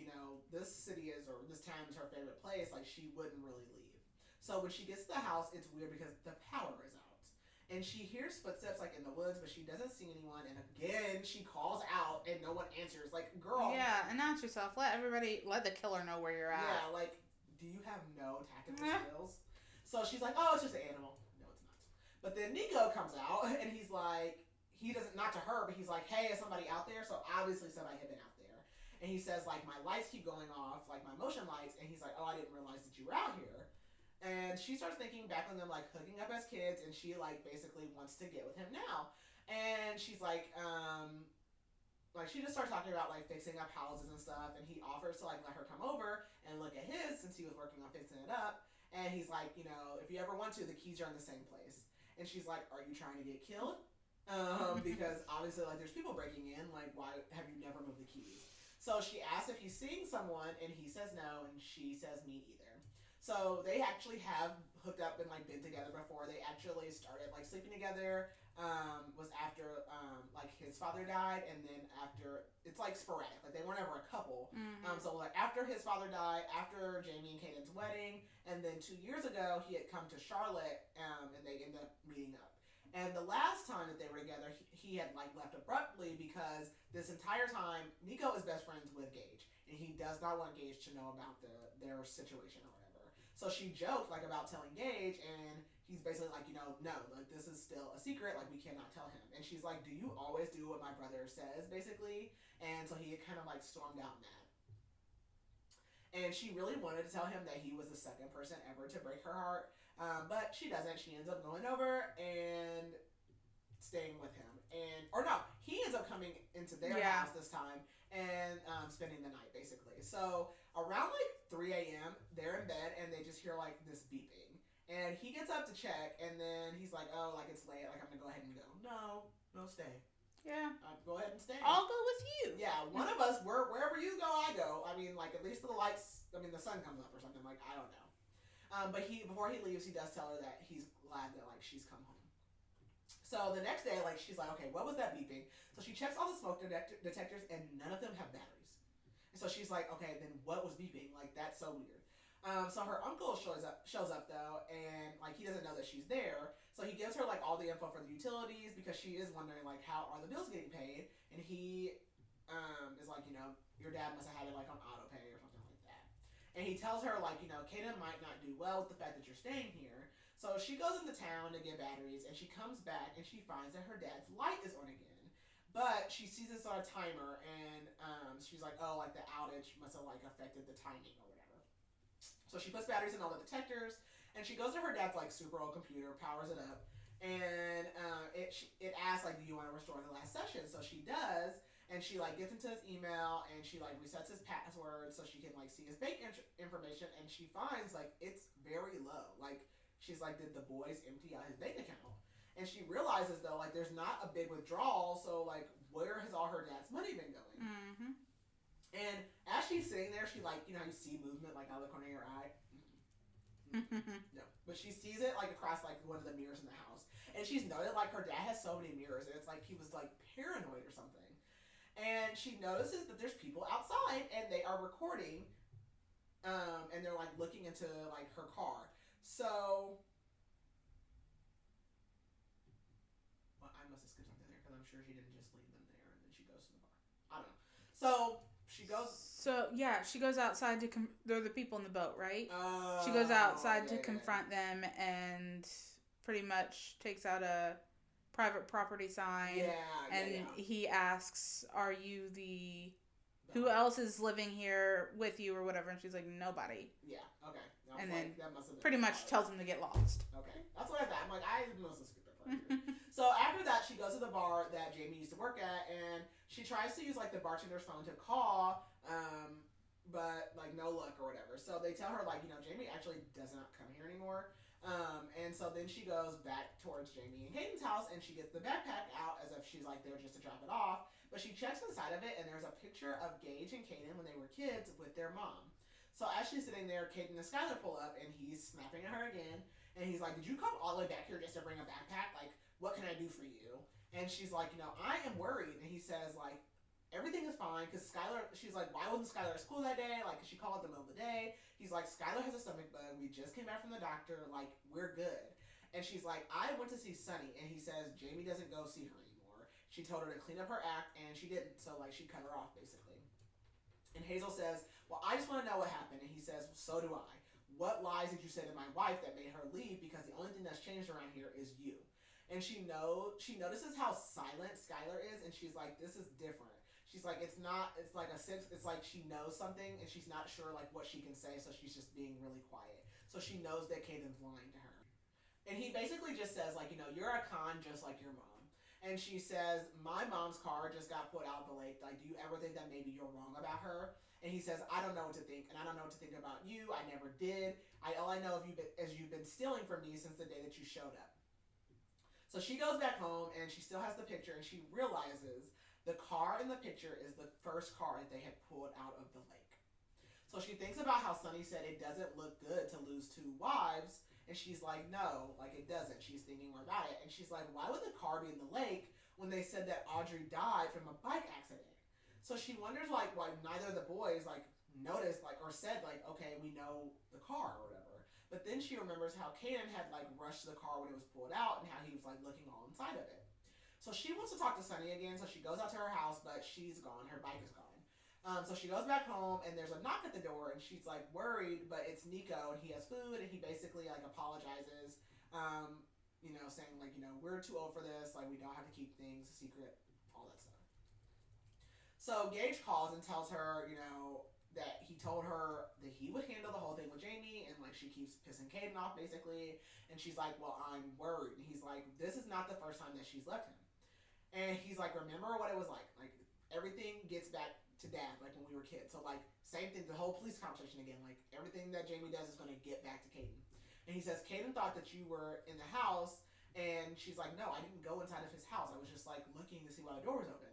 this city is, or this town is her favorite place. Like, she wouldn't really leave. So when she gets to the house, it's weird because the power is out. And she hears footsteps, like, in the woods, but she doesn't see anyone. And again, she calls out and no one answers. Like, girl. Yeah, announce yourself. Let the killer know where you're at. Yeah, like, do you have no tactical skills? So she's like, oh, it's just an animal. No, it's not. But then Nico comes out and he's like, he doesn't, not to her, but he's like, hey, is somebody out there? So obviously somebody had been out there. And he says, like, my lights keep going off, like my motion lights. And he's like, oh, I didn't realize that you were out here. And she starts thinking back on them, like, hooking up as kids. And she, like, basically wants to get with him now. And she's like, she just starts talking about, like, fixing up houses and stuff, and he offers to, like, let her come over and look at his since he was working on fixing it up, and he's like, if you ever want to, the keys are in the same place. And she's like, are you trying to get killed? Because obviously, like, there's people breaking in, like, why have you never moved the keys? So she asks if he's seeing someone, and he says no, and she says me either. So they actually have hooked up and, like, been together before. They actually started, like, sleeping together, was after, like, his father died, and then after, it's, like, sporadic. Like, they weren't ever a couple. So, like, after his father died, after Jamie and Caden's wedding, and then 2 years ago, he had come to Charlotte, and they ended up meeting up. And the last time that they were together, he had, like, left abruptly because this entire time, Nico is best friends with Gage, and he does not want Gage to know about their situation or whatever. So she joked, like, about telling Gage, and he's basically like, no, like, this is still a secret, like, we cannot tell him. And she's like, do you always do what my brother says, basically? And so he kind of, like, stormed out mad. And she really wanted to tell him that he was the second person ever to break her heart, but she doesn't. She ends up going over and staying with him. He ends up coming into their house this time and spending the night, basically. So around, like, 3 a.m., they're in bed, and they just hear, like, this beeping. And he gets up to check, and then he's like, oh, like, it's late. Like, I'm going to go ahead and go. No, stay. Yeah. Go ahead and stay. I'll go with you. Yeah, one of us, wherever you go, I go. I mean, like, at least the lights, the sun comes up or something. Like, I don't know. But before he leaves, he does tell her that he's glad that, like, she's come home. So the next day, like, she's like, okay, what was that beeping? So she checks all the smoke detectors, and none of them have batteries. And so she's like, okay, then what was beeping? Like, that's so weird. So her uncle shows up though, and like he doesn't know that she's there. So he gives her like all the info for the utilities because she is wondering like how are the bills getting paid, and he is like, your dad must have had it like on auto pay or something like that. And he tells her like, Kaden might not do well with the fact that you're staying here. So she goes into town to get batteries, and she comes back and she finds that her dad's light is on again. But she sees this on a timer, and she's like, oh, like the outage must have like affected the timing or whatever. So she puts batteries in all the detectors, and she goes to her dad's like super old computer, powers it up, and it asks like, do you want to restore the last session? So she does, and she like gets into his email, and she like resets his password so she can like see his bank information, and she finds like it's very low. Like she's like, did the boys empty out his bank account? And she realizes though like there's not a big withdrawal, so like where has all her dad's money been going? Mm-hmm. And as she's sitting there, she like, you see movement like out of the corner of your eye. No, but she sees it like across like one of the mirrors in the house, and she's noted like her dad has so many mirrors, and it's like he was like paranoid or something. And she notices that there's people outside, and they are recording, and they're like looking into like her car. So, well, I must have skipped something there because I'm sure she didn't just leave them there, and then she goes to the bar. I don't know. So she goes. So yeah, she goes outside to they're the people in the boat, right? She goes outside to confront them and pretty much takes out a private property sign. And he asks, "Are you the? Who else is living here with you or whatever?" And she's like, "Nobody." Yeah. Okay. And then pretty much tells him to get lost. Okay, that's what I thought. I'm like, I must have skipped that part. So after that, she goes to the bar that Jamie used to work at, and she tries to use like the bartender's phone to call, but like no luck or whatever. So they tell her like, Jamie actually does not come here anymore. And so then she goes back towards Jamie and Hayden's house, and she gets the backpack out as if she's like there just to drop it off. But she checks inside of it, and there's a picture of Gage and Kaden when they were kids with their mom. So as she's sitting there, Kaden and Skylar pull up, and he's snapping at her again. And he's like, did you come all the way back here just to bring a backpack? Like, what can I do for you? And she's like, I am worried. And he says, like, everything is fine. Because Skylar, she's like, why wasn't Skylar at school that day? Like, cause she called at the middle of the day. He's like, Skylar has a stomach bug. We just came back from the doctor. Like, we're good. And she's like, I went to see Sunny. And he says, Jamie doesn't go see her anymore. She told her to clean up her act, and she didn't. So, like, she cut her off, basically. And Hazel says, well, I just want to know what happened. And he says, well, so do I. What lies did you say to my wife that made her leave? Because the only thing that's changed around here is you. And she notices how silent Skylar is, and she's like, this is different. She's like, it's like she knows something, and she's not sure like what she can say, so she's just being really quiet. So she knows that Caden's lying to her. And he basically just says like, you're a con just like your mom. And she says, my mom's car just got put out of the lake. Like, do you ever think that maybe you're wrong about her? And he says, I don't know what to think, and I don't know what to think about you. I never did. All I know is you've been stealing from me since the day that you showed up. So she goes back home, and she still has the picture, and she realizes the car in the picture is the first car that they had pulled out of the lake. So she thinks about how Sunny said it doesn't look good to lose 2 wives. And she's like, no, like it doesn't. She's thinking more about it. And she's like, why would the car be in the lake when they said that Audrey died from a bike accident? So she wonders like why neither of the boys like noticed like or said like, okay, we know the car or whatever. But then she remembers how Kaden had like rushed the car when it was pulled out and how he was like looking all inside of it. So she wants to talk to Sunny again, so she goes out to her house, but she's gone. Her bike is gone. So she goes back home, and there's a knock at the door, and she's like worried, but it's Nico, and he has food, and he basically like apologizes, saying like, we're too old for this, like we don't have to keep things a secret, all that stuff. So Gage calls and tells her, that he told her that he would handle the whole thing with Jamie, and like she keeps pissing Kaden off basically, and she's like, well, I'm worried, and he's like, this is not the first time that she's left him, and he's like, remember what it was like everything gets back to dad, like when we were kids. So like same thing, the whole police conversation again, like everything that Jamie does is going to get back to Kaden. And he says, Kaden thought that you were in the house, and she's like, no, I didn't go inside of his house. I was just like looking to see why the door was open.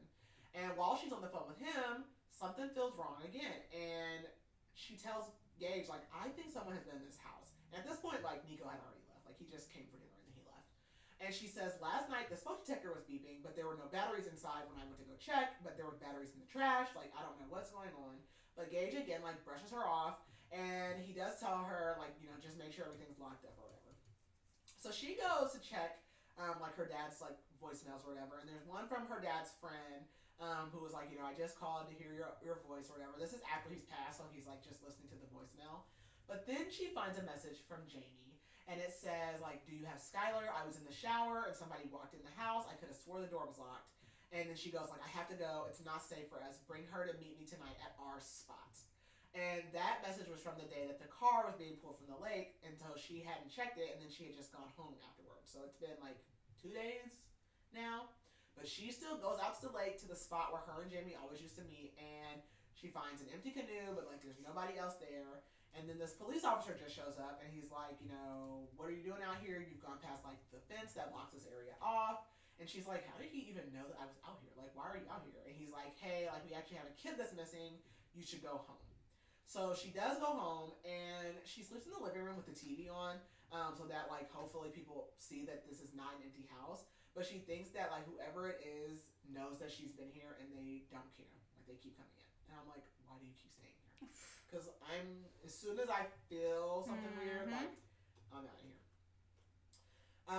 And while she's on the phone with him, something feels wrong again, and she tells Gage like, I think someone has been in this house. And at this point, like Nico had already left, like he just came for dinner and then he left. And she says, last night the smoke detector was beeping, but there were no batteries inside when I went to go check, but there were batteries in the trash. Like, I don't know what's going on. But Gage, again, like, brushes her off, and he does tell her, like, just make sure everything's locked up or whatever. So she goes to check, like, her dad's, like, voicemails or whatever, and there's one from her dad's friend, who was like, I just called to hear your voice or whatever. This is after he's passed, so he's, like, just listening to the voicemail. But then she finds a message from Jamie, and it says, like, do you have Skylar? I was in the shower, and somebody walked in the house. I could have swore the door was locked. And then she goes, like, I have to go. It's not safe for us. Bring her to meet me tonight at our spot. And that message was from the day that the car was being pulled from the lake until she hadn't checked it, and then she had just gone home afterwards. So it's been, like, 2 days now. But she still goes out to the lake to the spot where her and Jamie always used to meet, and she finds an empty canoe, but, like, there's nobody else there. And then this police officer just shows up, and he's like, what are you doing out here? You've gone past, like, the fence that blocks this area off. And she's like, how did he even know that I was out here? Like, why are you out here? And he's like, hey, like, we actually have a kid that's missing. You should go home. So she does go home, and she sleeps in the living room with the TV on, so that, like, hopefully people see that this is not an empty house. But she thinks that, like, whoever it is knows that she's been here, and they don't care. Like, they keep coming in. And I'm like, why do you keep staying here? Because as soon as I feel something weird, like, I'm out of here.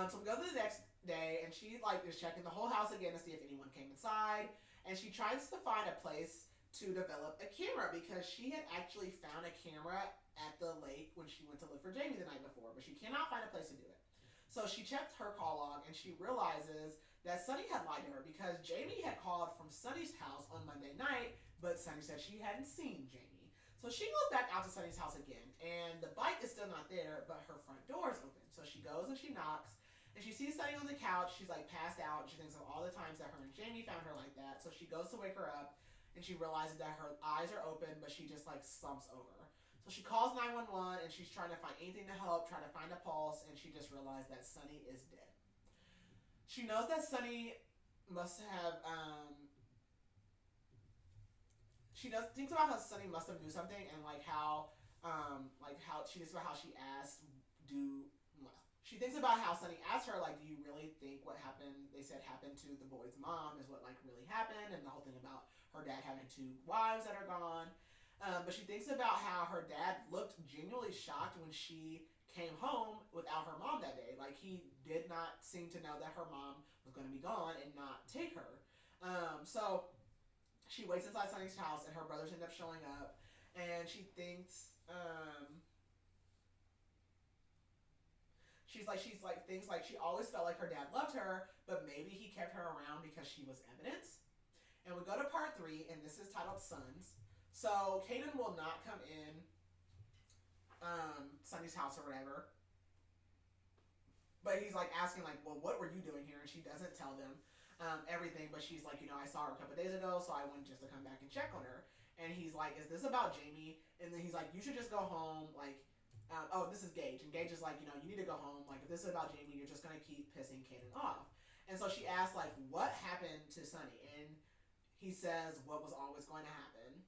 So we go to the next day, and she, like, is checking the whole house again to see if anyone came inside. And she tries to find a place to develop a camera, because she had actually found a camera at the lake when she went to look for Jamie the night before, but she cannot find a place to do it. So she checked her call log, and she realizes that Sunny had lied to her, because Jamie had called from Sunny's house on Monday night, but Sunny said she hadn't seen Jamie. So she goes back out to Sunny's house again, and the bike is still not there, but her front door is open. So she goes and she knocks, and she sees Sunny on the couch. She's, like, passed out. She thinks of all the times that her and Jamie found her like that. So she goes to wake her up, and she realizes that her eyes are open, but she just, like, slumps over. So she calls 911, and she's trying to find anything to help, trying to find a pulse, and she just realized that Sunny is dead. She knows that Sunny must have, thinks about how Sunny must have knew something, and, she thinks about how she asked, she thinks about how Sunny asked her, like, do you really think what happened, they said happened to the boy's mom is what, like, really happened, and the whole thing about her dad having 2 wives that are gone. But she thinks about how her dad looked genuinely shocked when she came home without her mom that day. Like, he did not seem to know that her mom was going to be gone and not take her. So she waits inside Sunny's house, and her brothers end up showing up, and she thinks, thinks like she always felt like her dad loved her, but maybe he kept her around because she was evidence. And we go to part 3, and this is titled Sons. So Kaden will not come in Sunny's house or whatever, but he's, like, asking, like, well, what were you doing here? And she doesn't tell them everything, but she's like, I saw her a couple days ago, so I wanted just to come back and check on her. And he's like, is this about Jamie? And then he's like, you should just go home, like, this is Gage. And Gage is like, you need to go home. Like, if this is about Jamie, you're just going to keep pissing Kaden off. And so she asks, like, what happened to Sunny? And he says what was always going to happen.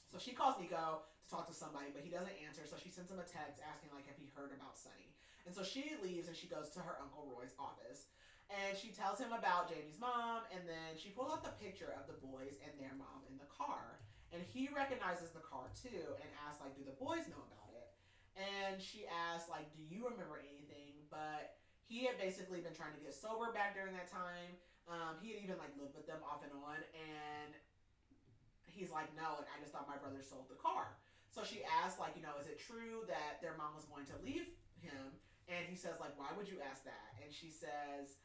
So she calls Nico to talk to somebody, but he doesn't answer, so she sends him a text asking, like, if he heard about Sunny. And so she leaves, and she goes to her Uncle Roy's office. And she tells him about Jamie's mom, and then she pulls out the picture of the boys and their mom in the car. And he recognizes the car, too, and asks, like, do the boys know about it? And she asks, like, do you remember anything? But he had basically been trying to get sober back during that time. He had even, like, lived with them off and on, and he's like, no, like, I just thought my brother sold the car. So she asks, like, is it true that their mom was going to leave him? And he says, like, why would you ask that? And she says,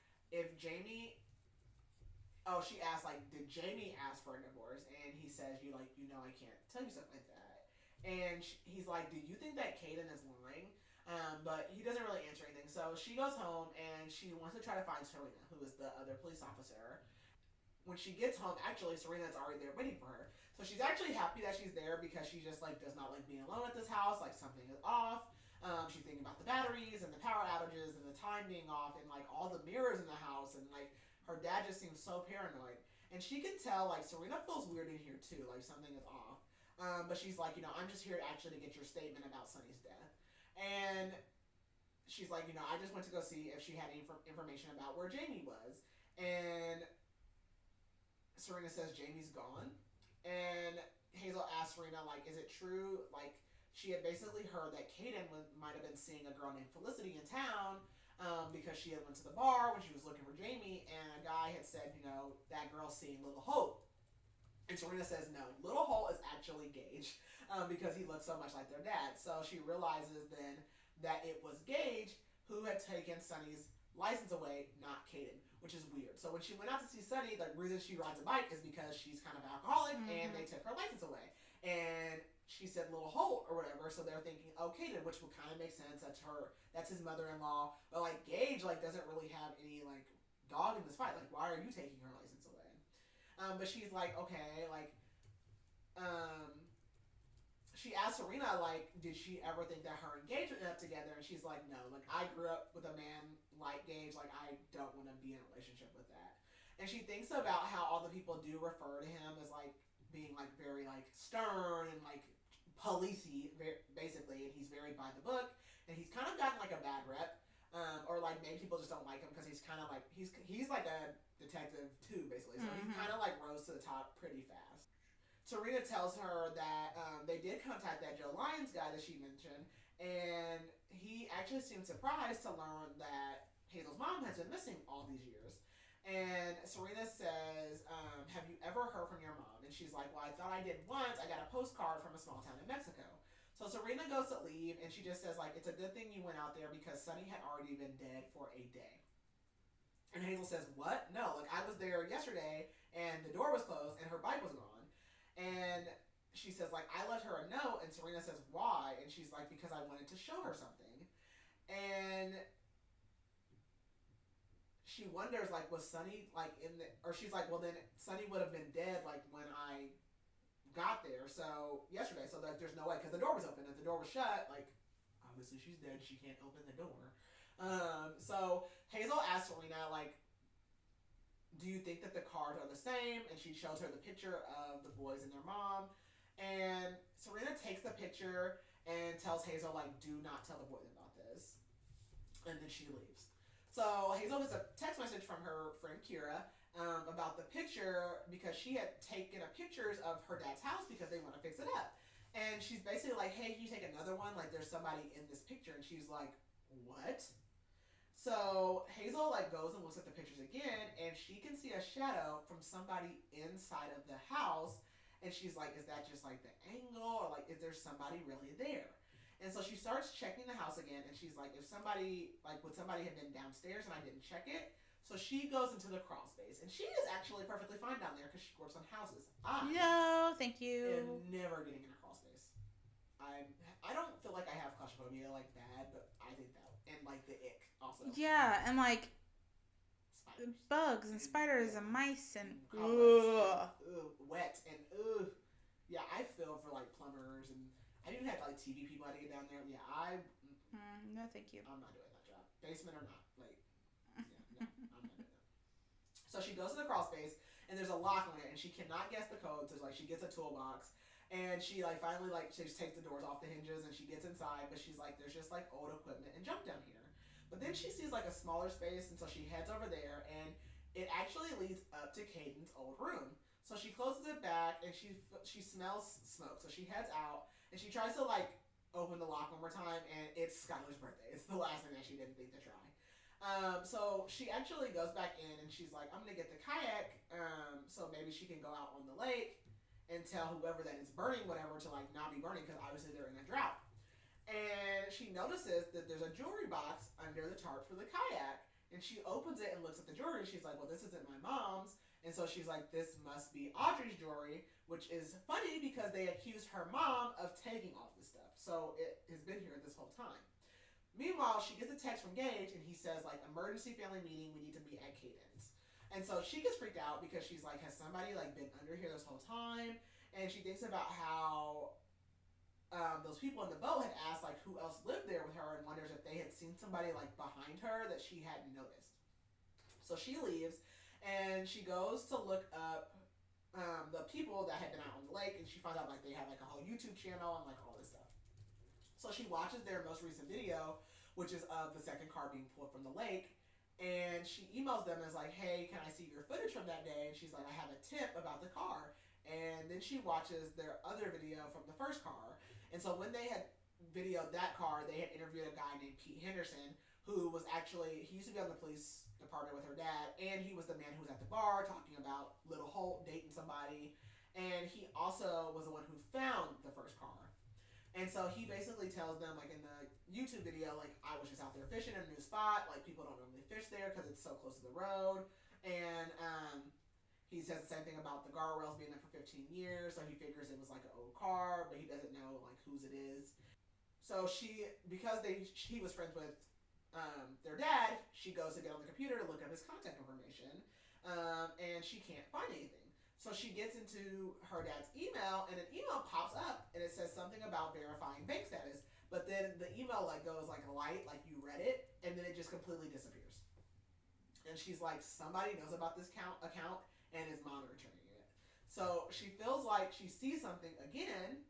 she asks, like, did Jamie ask for a divorce? And he says, I can't tell you something like that. And he's like, do you think that Kaden is lying? But he doesn't really answer anything. So she goes home, and she wants to try to find Serena, who is the other police officer. When she gets home, actually, Serena's already there waiting for her. So she's actually happy that she's there, because she just, like, does not like being alone at this house. Like, something is off. She's thinking about the batteries and the power outages and the time being off and, like, all the mirrors in the house. And, like, her dad just seems so paranoid. And she can tell, like, Serena feels weird in here, too. Like, something is off. But she's like, I'm just here actually to get your statement about Sunny's death. And she's like, I just went to go see if she had any information about where Jamie was. And Serena says Jamie's gone. And Hazel asks Serena, like, is it true? Like, she had basically heard that Kaden might have been seeing a girl named Felicity in town, because she had went to the bar when she was looking for Jamie, and a guy had said, that girl's seeing Little Hope. And Serena says no, Little Hope is actually Gage, because he looks so much like their dad. So she realizes then that it was Gage who had taken Sunny's license away, not Kaden, which is weird. So when she went out to see Sunny, the reason she rides a bike is because she's kind of alcoholic, and they took her license away. And she said Little Holt or whatever, so they're thinking, oh, Kaden, which would kind of make sense. That's his mother-in-law. But like Gage, like doesn't really have any like dog in this fight. Like, why are you taking her license away? But she's like, okay, like, she asked Serena, like, did she ever think that her and Gage would end up together? And she's like, no, like, I grew up with a man like Gage, like, I don't want to be in a relationship with that. And she thinks about how all the people do refer to him as, like, being, like, very, like, stern and, like, policey, basically, and he's very by the book, and he's kind of gotten, like, a bad rep, or, like, maybe people just don't like him because he's kind of, like, he's like a detective, too, basically, so he kind of, like, rose to the top pretty fast. Serena tells her that they did contact that Joe Lyons guy that she mentioned, and he actually seemed surprised to learn that Hazel's mom has been missing all these years. And Serena says, have you ever heard from your mom? And she's like, well, I thought I did once. I got a postcard from a small town in Mexico. So Serena goes to leave, and she just says, like, it's a good thing you went out there because Sunny had already been dead for a day. And Hazel says, what? No, like, I was there yesterday, and the door was closed, and her bike was gone. And she says, like, I left her a note, and Serena says, why? And she's like, because I wanted to show her something. And she wonders, like, was Sunny, like, or she's like, well, then Sunny would have been dead, like, when I got there, so, yesterday, so that there's no way, because the door was open. If the door was shut, like, obviously she's dead, she can't open the door. So Hazel asks Serena, like, do you think that the cards are the same? And she shows her the picture of the boys and their mom. And Serena takes the picture and tells Hazel, like, do not tell the boys about this. And then she leaves. So Hazel gets a text message from her friend Kira about the picture because she had taken pictures of her dad's house because they want to fix it up. And she's basically like, hey, can you take another one? Like, there's somebody in this picture. And she's like, what? So Hazel, like, goes and looks at the pictures again, and she can see a shadow from somebody inside of the house, and she's like, is that just, like, the angle, or, like, is there somebody really there? And so she starts checking the house again, and she's like, would somebody have been downstairs and I didn't check it? So she goes into the crawl space, and she is actually perfectly fine down there because she works on houses. No, thank you. I'm never getting in a crawl space. I don't feel like I have claustrophobia like bad, but I think that, and like the ick also. Yeah, and like spiders. Bugs and spiders and mice and wet and yeah, I feel for like plumbers, and I even had like TV people I had to get down there. Yeah, no, thank you. I'm not doing that job, basement or not. Like, yeah, no, I'm not doing that. So she goes to the crawl space, and there's a lock on it, and she cannot guess the code. So like she gets a toolbox. And she, like, finally, like, she just takes the doors off the hinges, and she gets inside, but she's like, there's just, like, old equipment and junk down here. But then she sees, like, a smaller space, and so she heads over there, and it actually leads up to Caden's old room. So she closes it back, and she smells smoke, so she heads out, and she tries to, like, open the lock one more time, and it's Skylar's birthday. It's the last thing that she didn't think to try. So she actually goes back in, and she's like, I'm gonna get the kayak, so maybe she can go out on the lake and tell whoever that is burning whatever to, like, not be burning, because obviously they're in a drought. And she notices that there's a jewelry box under the tarp for the kayak, and she opens it and looks at the jewelry, and she's like, well, this isn't my mom's, and so she's like, this must be Audrey's jewelry, which is funny because they accused her mom of taking all this stuff, so it has been here this whole time. Meanwhile, she gets a text from Gage, and he says, like, emergency family meeting, we need to be at Caden's. And so she gets freaked out because she's like, has somebody, like, been under here this whole time? And she thinks about how those people in the boat had asked, like, who else lived there with her, and wonders if they had seen somebody, like, behind her that she hadn't noticed. So she leaves, and she goes to look up the people that had been out on the lake, and she finds out, like, they have, like, a whole YouTube channel and, like, all this stuff. So she watches their most recent video which is of the second car being pulled from the lake. And she emails them and is like, hey, can I see your footage from that day? And she's like, I have a tip about the car. And then she watches their other video from the first car. And so when they had videoed that car, they had interviewed a guy named Pete Henderson, who was actually, he used to be on the police department with her dad, and he was the man who was at the bar talking about Little Holt dating somebody. And he also was the one who found the first car. And so he basically tells them, like in the YouTube video, like, I was just out there fishing in a new spot. Like, people don't normally fish there because it's so close to the road. And he says the same thing about the guardrails being there for 15 years. So he figures it was like an old car, but he doesn't know like whose it is. So because he was friends with their dad, she goes to get on the computer to look up his contact information. And she can't find anything. So she gets into her dad's email, and an email pops up, and it says something about verifying bank status. But then the email like goes like light, like you read it, and then it just completely disappears. And she's like, somebody knows about this account and is monitoring it. So she feels like she sees something again,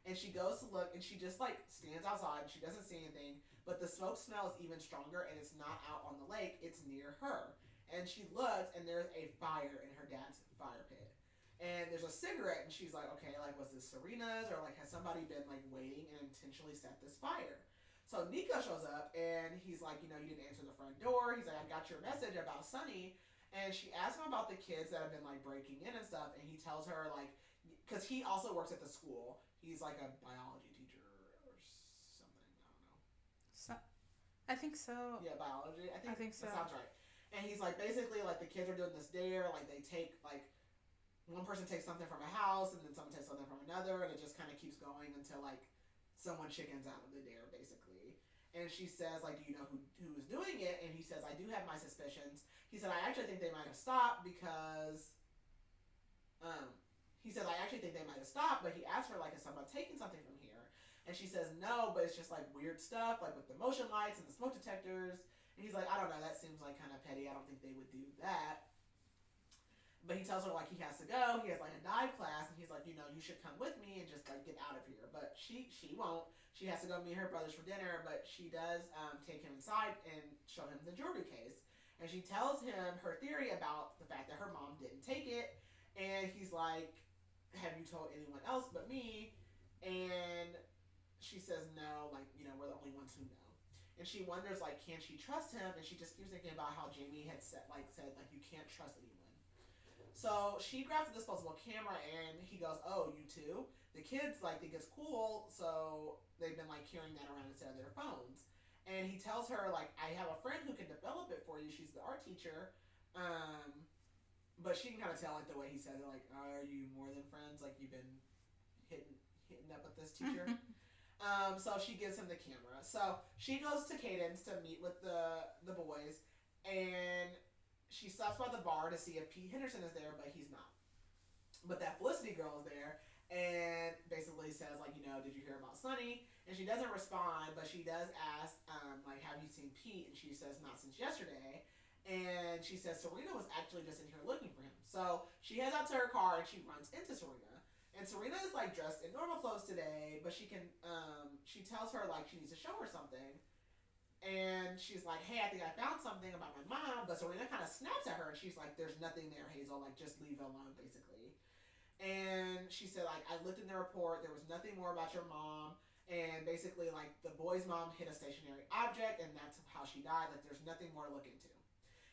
and she goes to look, and she just like stands outside, and she doesn't see anything, but the smoke smell is even stronger, and it's not out on the lake, it's near her. And she looks, and there's a fire in her dad's fire pit. And there's a cigarette, and she's like, okay, like, was this Serena's? Or, like, has somebody been, like, waiting and intentionally set this fire? So Nico shows up, and he's like, you didn't answer the front door. He's like, I got your message about Sunny. And she asks him about the kids that have been, like, breaking in and stuff. And he tells her, like, because he also works at the school. He's, like, a biology teacher or something. I don't know. So, I think so. Yeah, biology. I think so. That sounds right. And he's like, basically, like, the kids are doing this dare. Like, they take, like, one person takes something from a house, and then someone takes something from another, and it just kind of keeps going until, like, someone chickens out of the dare, basically. And she says, like, do you know who is doing it? And he says, I do have my suspicions. He said, I actually think they might have stopped because, he said, I actually think they might have stopped, but he asked her, like, is someone taking something from here? And she says, no, but it's just, like, weird stuff, like, with the motion lights and the smoke detectors. And he's like, I don't know, that seems like kind of petty. I don't think they would do that. But he tells her, like, he has to go. He has, like, a dive class. And he's like, you should come with me and just, like, get out of here. But she won't. She has to go meet her brothers for dinner. But she does take him inside and show him the jewelry case. And she tells him her theory about the fact that her mom didn't take it. And he's like, have you told anyone else but me? And she says, no, like, we're the only ones who know. And she wonders, like, can she trust him? And she just keeps thinking about how Jamie had said, you can't trust anyone. So she grabs a disposable camera, and he goes, oh, you too? The kids, like, think it's cool, so they've been, like, carrying that around instead of their phones. And he tells her, like, I have a friend who can develop it for you. She's the art teacher. But she can kind of tell, like, the way he says it, like, are you more than friends? Like, you've been hitting up with this teacher? So she gives him the camera. So she goes to Cadence to meet with the boys, and she stops by the bar to see if Pete Henderson is there, but he's not. But that Felicity girl is there, and basically says, like, did you hear about Sunny? And she doesn't respond, but she does ask, like, have you seen Pete? And she says, not since yesterday. And she says Serena was actually just in here looking for him. So she heads out to her car, and she runs into Serena. And Serena is, like, dressed in normal clothes today, but she tells her, like, she needs to show her something. And she's like, hey, I think I found something about my mom. But Serena kind of snaps at her, and she's like, there's nothing there, Hazel. Like, just leave it alone, basically. And she said, like, I looked in the report. There was nothing more about your mom. And basically, like, the boy's mom hit a stationary object, and that's how she died. Like, there's nothing more to look into.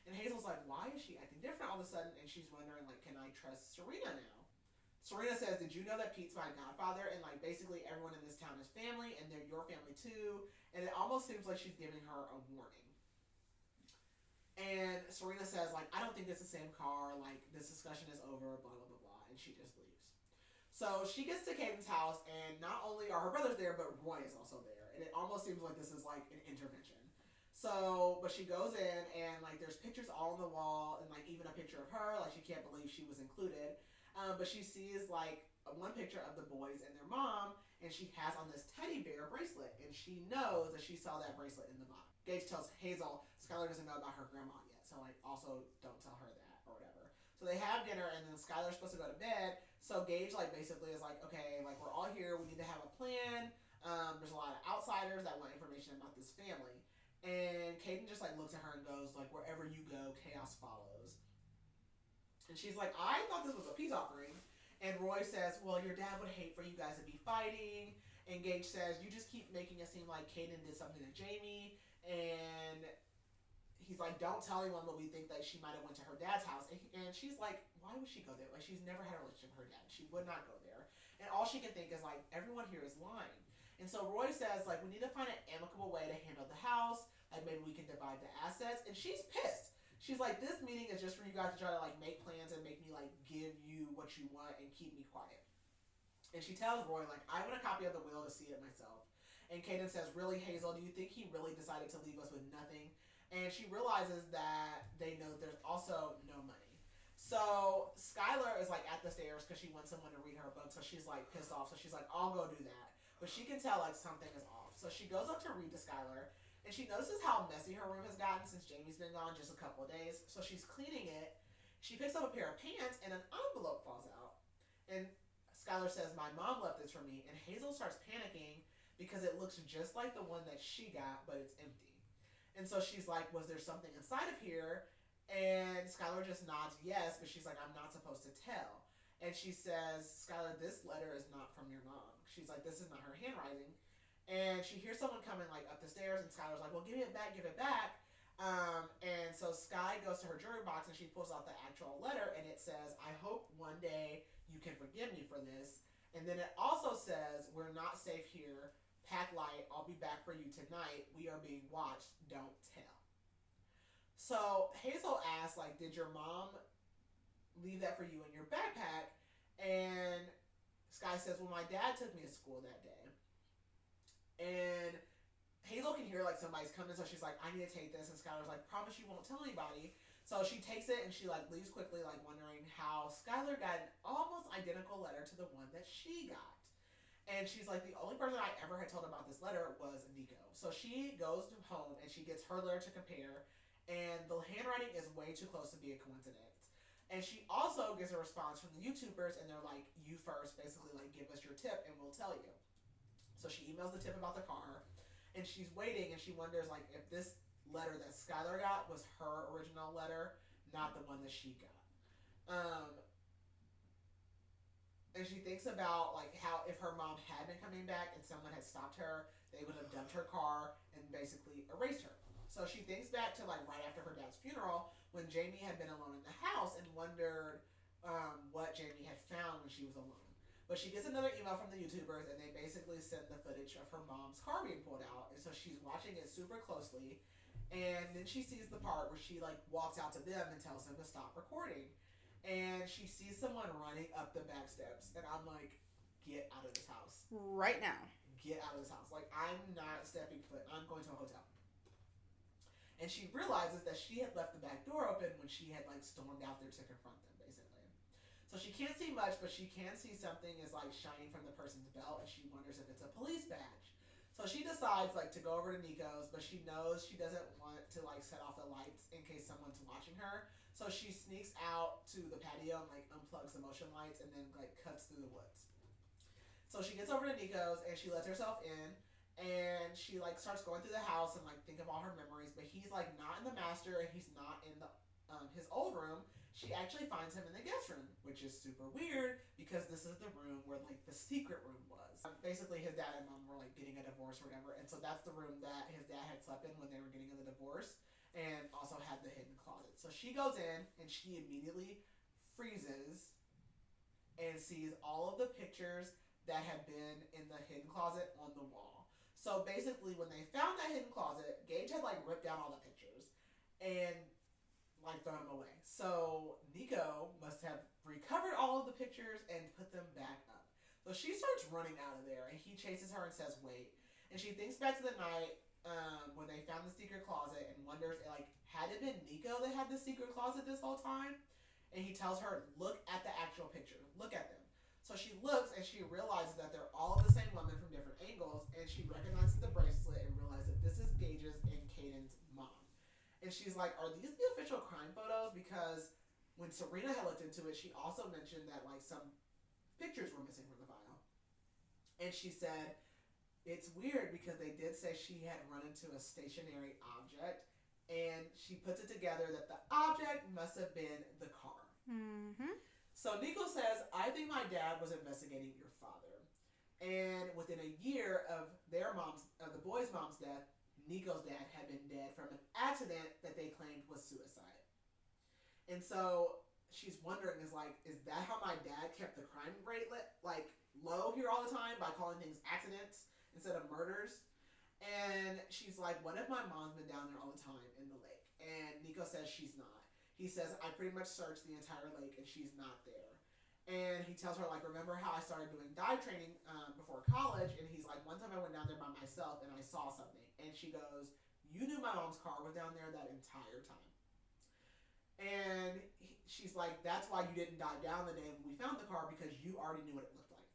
And Hazel's like, why is she acting different all of a sudden? And she's wondering, like, can I trust Serena now? Serena says, did you know that Pete's my godfather? And, like, basically everyone in this town is family, and they're your family too. And it almost seems like she's giving her a warning. And Serena says, like, I don't think it's the same car. Like, this discussion is over, blah, blah, blah, blah. And she just leaves. So she gets to Caden's house, and not only are her brothers there, but Roy is also there. And it almost seems like this is, like, an intervention. So, but she goes in, and, like, there's pictures all on the wall, and, like, even a picture of her. Like, she can't believe she was included. But she sees, like, one picture of the boys and their mom, and she has on this teddy bear bracelet, and she knows that she saw that bracelet in the box. Gage tells Hazel, Skylar doesn't know about her grandma yet, so, like, also don't tell her that, or whatever. So they have dinner, and then Skylar's supposed to go to bed, so Gage, like, basically is like, okay, like, we're all here, we need to have a plan. There's a lot of outsiders that want information about this family. And Kaden just like looks at her and goes like, wherever you go, chaos follows. And she's like, I thought this was a peace offering. And Roy says, well, your dad would hate for you guys to be fighting. And Gage says, you just keep making it seem like Kaden did something to Jamie. And he's like, don't tell anyone, but we think that she might have went to her dad's house. And she's like, why would she go there? Like, she's never had a relationship with her dad. She would not go there. And all she can think is like, everyone here is lying. And so Roy says, like, we need to find an amicable way to handle the house. Like, maybe we can divide the assets. And she's pissed. She's like, this meeting is just for you guys to try to, like, make plans and make me, like, give you what you want and keep me quiet. And she tells Roy, like, I want a copy of the will to see it myself. And Kaden says, really, Hazel, do you think he really decided to leave us with nothing? And she realizes that they know that there's also no money. So Skylar is, like, at the stairs because she wants someone to read her book. So she's, like, pissed off. So she's like, I'll go do that. But she can tell, like, something is off. So she goes up to read to Skylar. And she notices how messy her room has gotten since Jamie's been gone just a couple of days. So she's cleaning it. She picks up a pair of pants and an envelope falls out. And Skylar says, my mom left this for me. And Hazel starts panicking because it looks just like the one that she got, but it's empty. And so she's like, was there something inside of here? And Skylar just nods yes, but she's like, I'm not supposed to tell. And she says, Skylar, this letter is not from your mom. She's like, this is not her handwriting. And she hears someone coming like up the stairs, and Skylar's like, well, give it back, give it back. And so Sky goes to her jewelry box and she pulls out the actual letter, and it says, I hope one day you can forgive me for this. And then it also says, we're not safe here. Pack light. I'll be back for you tonight. We are being watched. Don't tell. So Hazel asks, like, did your mom leave that for you in your backpack? And Sky says, well, my dad took me to school that day. And Hazel can hear like somebody's coming, so she's like, I need to take this. And Skylar's like, promise you won't tell anybody. So she takes it and she like leaves quickly, like wondering how Skylar got an almost identical letter to the one that she got. And she's like, the only person I ever had told about this letter was Nico. So she goes home and she gets her letter to compare, and the handwriting is way too close to be a coincidence. And she also gets a response from the YouTubers, and they're like, you first, basically like give us your tip and we'll tell you. So she emails the tip about the car, and she's waiting, and she wonders like if this letter that Skylar got was her original letter, not the one that she got. And she thinks about like how if her mom had been coming back and someone had stopped her, they would have dumped her car and basically erased her. So she thinks back to like right after her dad's funeral when Jamie had been alone in the house and wondered what Jamie had found when she was alone. But she gets another email from the YouTubers, and they basically send the footage of her mom's car being pulled out. And so she's watching it super closely. And then she sees the part where she like walks out to them and tells them to stop recording. And she sees someone running up the back steps. And I'm like, get out of this house. Right now. Get out of this house. Like, I'm not stepping foot. I'm going to a hotel. And she realizes that she had left the back door open when she had like stormed out there to confront them, basically. So she can't see much, but she can see something is like shining from the person's belt, and she wonders if it's a police badge. So she decides like to go over to Nico's, but she knows she doesn't want to like set off the lights in case someone's watching her. So she sneaks out to the patio and like unplugs the motion lights and then like cuts through the woods. So she gets over to Nico's and she lets herself in, and she like starts going through the house and like think of all her memories, but he's like not in the master and he's not in the his old room. She actually finds him in the guest room, which is super weird because this is the room where like the secret room was. Basically, his dad and mom were like getting a divorce or whatever, and so that's the room that his dad had slept in when they were getting the divorce, and also had the hidden closet. So she goes in and she immediately freezes and sees all of the pictures that had been in the hidden closet on the wall. So basically, when they found that hidden closet, Gage had like ripped down all the pictures and like thrown them away. So Nico must have recovered all of the pictures and put them back up. So she starts running out of there, and he chases her and says, wait. And she thinks back to the night when they found the secret closet and wonders, like, had it been Nico that had the secret closet this whole time? And he tells her, look at the actual picture. Look at them. So she looks and she realizes that they're all the same woman from different angles, and she recognizes the bracelet and realizes that this is Gage's and Caden's mom. And she's like, are these the official crime photos? Because when Serena had looked into it, she also mentioned that like some pictures were missing from the file. And she said, it's weird because they did say she had run into a stationary object, and she puts it together that the object must have been the car. Mm-hmm. So Nico says, I think my dad was investigating your father. And within a year of the boy's mom's death, Nico's dad had been dead from an accident that they claimed was suicide. And so she's wondering, is that how my dad kept the crime rate like low here all the time by calling things accidents instead of murders? And she's like, what if my mom's been down there all the time in the lake? And Nico says she's not. He says, I pretty much searched the entire lake and she's not there. And he tells her, like, remember how I started doing dive training before college? And he's like, one time I went down there by myself and I saw something. And she goes, you knew my mom's car was down there that entire time. And she's like, that's why you didn't dive down the day when we found the car, because you already knew what it looked like.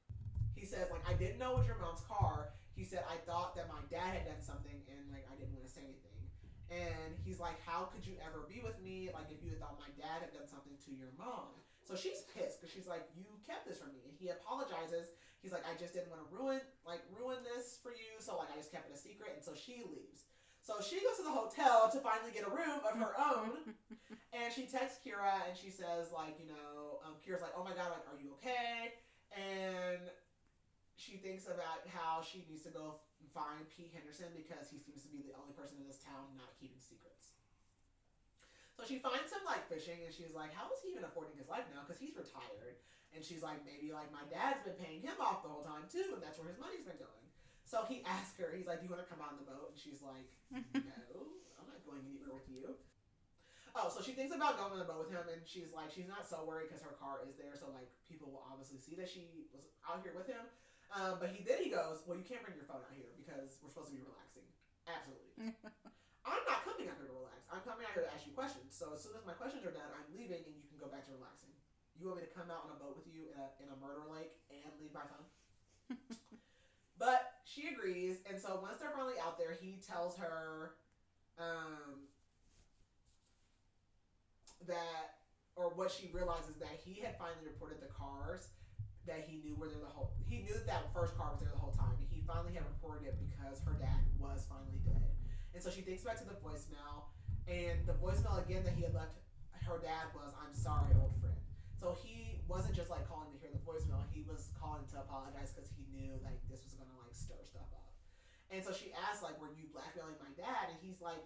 He says, like, I didn't know it was your mom's car. He said, I thought that my dad had done something and, like, I didn't want to say anything. And he's like, how could you ever be with me, like, if you had thought my dad had done something to your mom? So she's pissed because she's like, you kept this from me. And he apologizes. He's like, I just didn't want to ruin this for you, so, like, I just kept it a secret. And so she leaves. So she goes to the hotel to finally get a room of her own. And she texts Kira and she says, like, Kira's like, oh my God, like, are you okay? And she thinks about how she needs to go find Pete Henderson because he seems to be the only person in this town not keeping secrets. So she finds him, like, fishing, and she's like, how is he even affording his life now? Because he's retired. And she's like, maybe, like, my dad's been paying him off the whole time, too, and that's where his money's been going. So he asks her, he's like, do you want to come on the boat? And she's like, no, I'm not going anywhere with you. Oh, so she thinks about going on the boat with him, and she's like, she's not so worried because her car is there, so, like, people will obviously see that she was out here with him. But he goes, well, you can't bring your phone out here because we're supposed to be relaxing. Absolutely. I'm not coming out here to relax. I'm coming out here to ask you questions. So as soon as my questions are done, I'm leaving and you can go back to relaxing. You want me to come out on a boat with you in a murder lake and leave my phone? But she agrees, and so once they're finally out there, he tells her what she realizes, that he had finally reported the cars that he knew were there he knew that first car was there the whole time, and he finally had reported it because her dad was finally dead. And so she thinks back to the voicemail, and the voicemail again that he had left her dad was, I'm sorry, old friend. So he wasn't just, like, calling to hear the voicemail, he was calling to apologize because he knew, like, this was gonna, like, stir stuff up. And so she asked, like, were you blackmailing my dad? And he's like,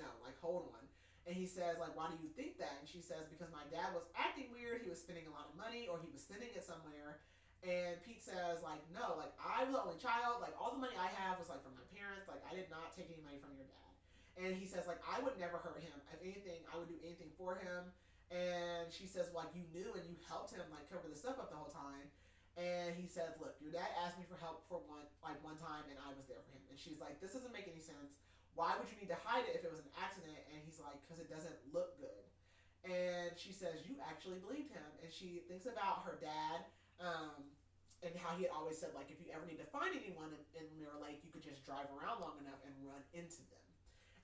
no, like, hold on. And he says, like, why do you think that? And she says, because my dad was acting weird, he was spending a lot of money, or he was spending it somewhere. And Pete says, like, no, like, I was the only child, like, all the money I have was, like, from my parents, like, I did not take any money from your dad. And he says, like, I would never hurt him. If anything, I would do anything for him. And she says, like, you knew and you helped him, like, cover this stuff up the whole time. And he says, look, your dad asked me for help for one time, and I was there for him. And she's like, this doesn't make any sense. Why would you need to hide it if it was an accident? And he's like, because it doesn't look good. And she says, you actually believed him. And she thinks about her dad, and how he had always said, like, if you ever need to find anyone in Mirror Lake, you could just drive around long enough and run into them.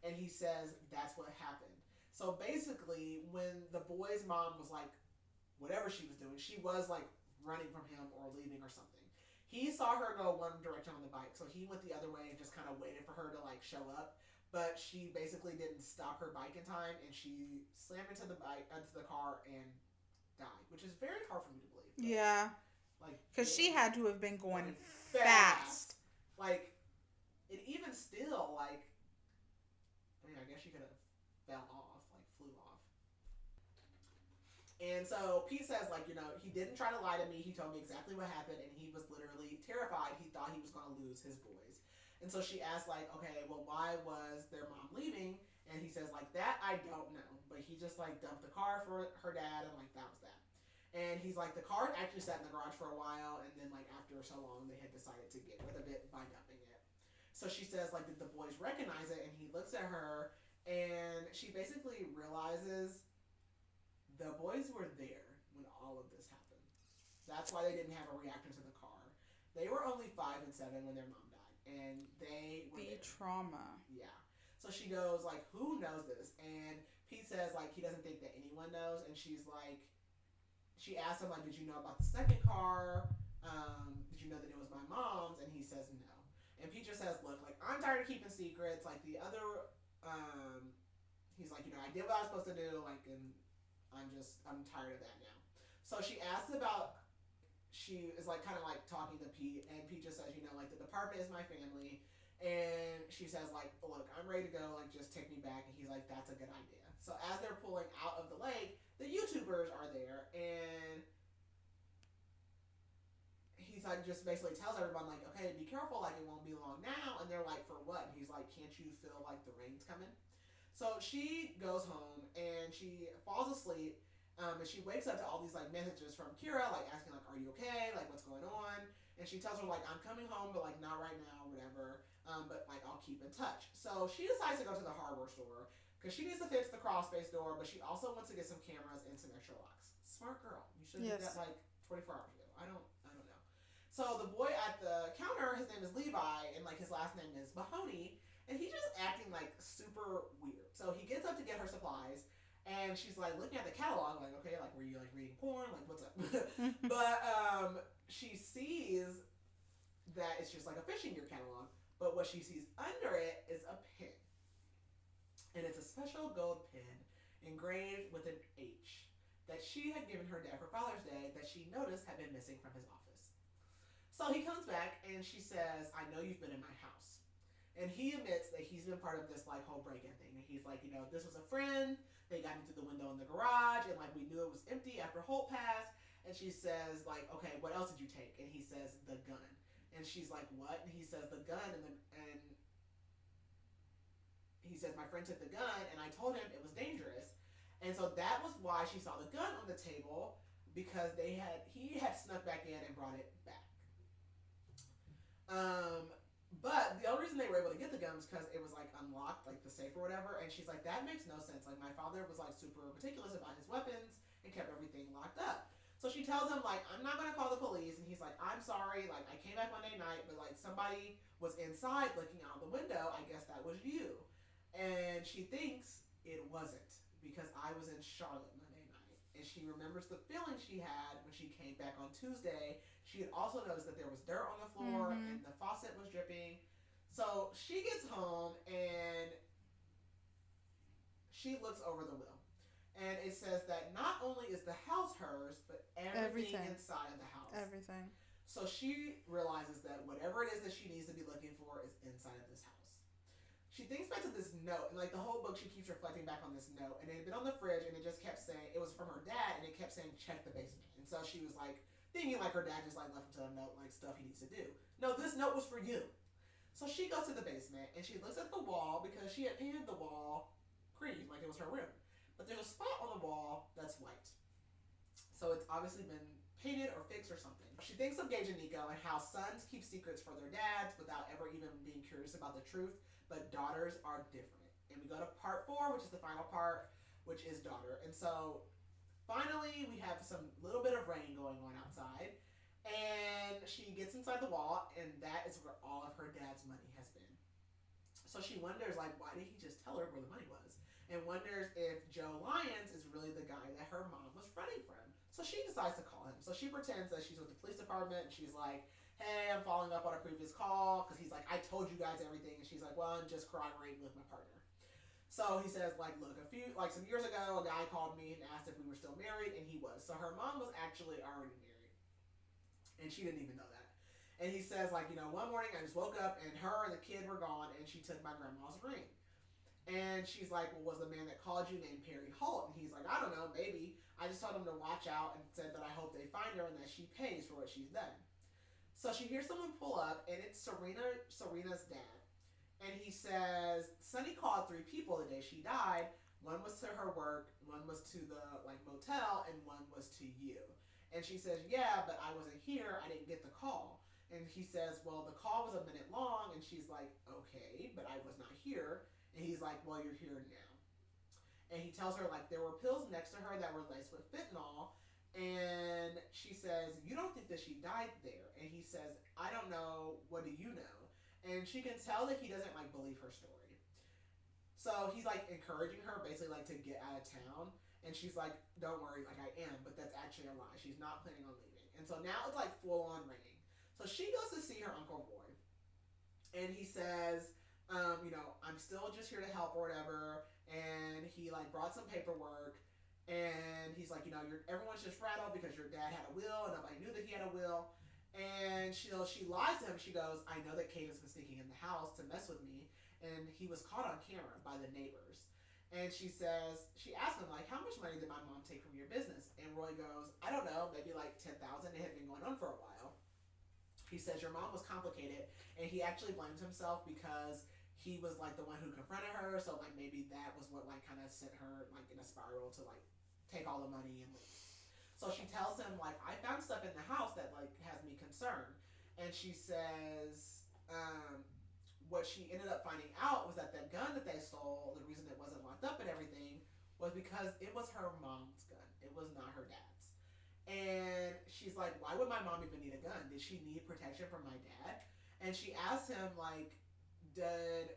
And he says that's what happened. So basically, when the boy's mom was, like, whatever she was doing, she was, like, running from him or leaving or something. He saw her go one direction on the bike, so he went the other way and just kind of waited for her to, like, show up. But she basically didn't stop her bike in time, and she slammed into the car and died, which is very hard for me to believe. But, yeah. Like, because she had to have been going fast. Like, it even still, like, I mean, I guess she could have fell off, like, flew off. And so Pete says, like, he didn't try to lie to me. He told me exactly what happened, and he was literally terrified. He thought he was going to lose his boys. And so she asked, like, okay, well, why was their mom leaving? And he says, like, that I don't know. But he just, like, dumped the car for her dad, and, like, that was that. And he's like, the car actually sat in the garage for a while, and then, like, after so long, they had decided to get rid of it by dumping it. So she says, like, did the boys recognize it? And he looks at her, and she basically realizes the boys were there when all of this happened. That's why they didn't have a reaction to the car. They were only 5 and 7 when their mom died, and they were there. Trauma. Yeah. So she goes, like, who knows this? And Pete says, like, he doesn't think that anyone knows, and she's like, she asks him, like, did you know about the second car? Did you know that it was my mom's? And he says no. And Pete just says, look, like, I'm tired of keeping secrets. Like, the other, he's like, I did what I was supposed to do, like, and I'm tired of that now. So she asks about, she is, like, kind of, like, talking to Pete, and Pete just says, like, the department is my family, and she says, like, look, I'm ready to go, like, just take me back, and he's like, that's a good idea. So as they're pulling out of the lake, the YouTubers are there, and he's like, just basically tells everyone, like, okay, be careful, like, it won't be long now, and they're like, for what? And he's like, can't you feel, like, the rain's coming? So she goes home, and she falls asleep, and she wakes up to all these, like, messages from Kira, like, asking, like, are you okay? Like, what's going on? And she tells her, like, I'm coming home, but, like, not right now, whatever, but, like, I'll keep in touch. So she decides to go to the hardware store, because she needs to fix the crawl space door, but she also wants to get some cameras and some extra locks. Smart girl. You should have did that, like, 24 hours ago. I don't know. So the boy at the counter, his name is Levi, and, like, his last name is Mahoney, and he's just acting, like, super weird. So he gets up to get her supplies, and she's, like, looking at the catalog, like, okay, like, were you, like, reading porn? Like, what's up? But she sees that it's just, like, a fishing gear catalog, but what she sees under it is a pin. And it's a special gold pin engraved with an H that she had given her dad for Father's Day that she noticed had been missing from his office. So he comes back, and she says, I know you've been in my house. And he admits that he's been part of this, like, whole break-in thing. And he's like, this was a friend. They got into the window in the garage, and, like, we knew it was empty after Holt passed. And she says, like, okay, what else did you take? And he says, the gun. And she's like, what? And he says, the gun. And he says, my friend took the gun, and I told him it was dangerous. And so that was why she saw the gun on the table, because he had snuck back in and brought it back. But the only reason they were able to get the gun was because it was, like, unlocked, like, the safe or whatever. And she's like, that makes no sense. Like, my father was, like, super meticulous about his weapons and kept everything locked up. So she tells him, like, I'm not going to call the police. And he's like, I'm sorry. Like, I came back Monday night, but, like, somebody was inside looking out the window. I guess that was you. And she thinks it wasn't, because I was in Charlotte Monday night. And she remembers the feeling she had when she came back on Tuesday. She had also noticed that there was dirt on the floor, and the faucet was dripping. So she gets home, and she looks over the will. And it says that not only is the house hers, but everything inside of the house. Everything. So she realizes that whatever it is that she needs to be looking for is inside of this house. She thinks back to this note, and, like, the whole book she keeps reflecting back on this note, and it had been on the fridge, and it just kept saying, it was from her dad, and it kept saying, check the basement. And so she was, like, thinking, like, her dad just, like, left him to a note, like, stuff he needs to do. No, this note was for you. So she goes to the basement, and she looks at the wall, because she had painted the wall green, like it was her room. But there's a spot on the wall that's white. So it's obviously been painted or fixed or something. She thinks of Gage and Nico and how sons keep secrets for their dads without ever even being curious about the truth, but daughters are different. And we go to part 4, which is the final part, which is daughter. And so finally we have some little bit of rain going on outside, and she gets inside the wall, and that is where all of her dad's money has been. So she wonders, like, why did he just tell her where the money was? And wonders if Joe Lyons is really the guy that her mom was running from. So she decides to call him. So she pretends that she's with the police department, and she's like, hey, I'm following up on a previous call, because he's like, I told you guys everything. And she's like, well, I'm just corroborating with my partner. So he says, like, look, some years ago, a guy called me and asked if we were still married, and he was. So her mom was actually already married, and she didn't even know that. And he says, like, one morning I just woke up, and her and the kid were gone, and she took my grandma's ring. And she's like, well, was the man that called you named Perry Holt? And he's like, I don't know, maybe. I just told him to watch out and said that I hope they find her and that she pays for what she's done. So she hears someone pull up, and it's Serena's dad. And he says, Sonny called 3 people the day she died. One was to her work, one was to the, like, motel, and one was to you. And she says, yeah, but I wasn't here. I didn't get the call. And he says, well, the call was a minute long. And she's like, okay, but I was not here. And he's like, well, you're here now. And he tells her, like, there were pills next to her that were laced with fentanyl. And she says, you don't think that she died there? And he says, I don't know. What do you know? And she can tell that he doesn't, like, believe her story. So he's, like, encouraging her, basically, like, to get out of town. And she's like, don't worry, like, I am. But that's actually a lie. She's not planning on leaving. And so now it's, like, full-on raining. So she goes to see her Uncle Roy. And he says, I'm still just here to help or whatever. And he like brought some paperwork, and he's like, everyone's just rattled because your dad had a will, and nobody knew that he had a will. And she lies to him. She goes, I know that Caden's been sneaking in the house to mess with me, and he was caught on camera by the neighbors. And she asks him, like, how much money did my mom take from your business? And Roy goes, I don't know, maybe like 10,000. It had been going on for a while. He says, your mom was complicated, and he actually blames himself because he was like the one who confronted her, so like maybe that was what like kind of sent her like in a spiral to like take all the money and leave. So she tells him like, I found stuff in the house that like has me concerned. And she says, what she ended up finding out was that the gun that they stole, the reason it wasn't locked up and everything, was because it was her mom's gun. It was not her dad's. And she's like, why would my mom even need a gun? Did she need protection from my dad? And she asked him like, did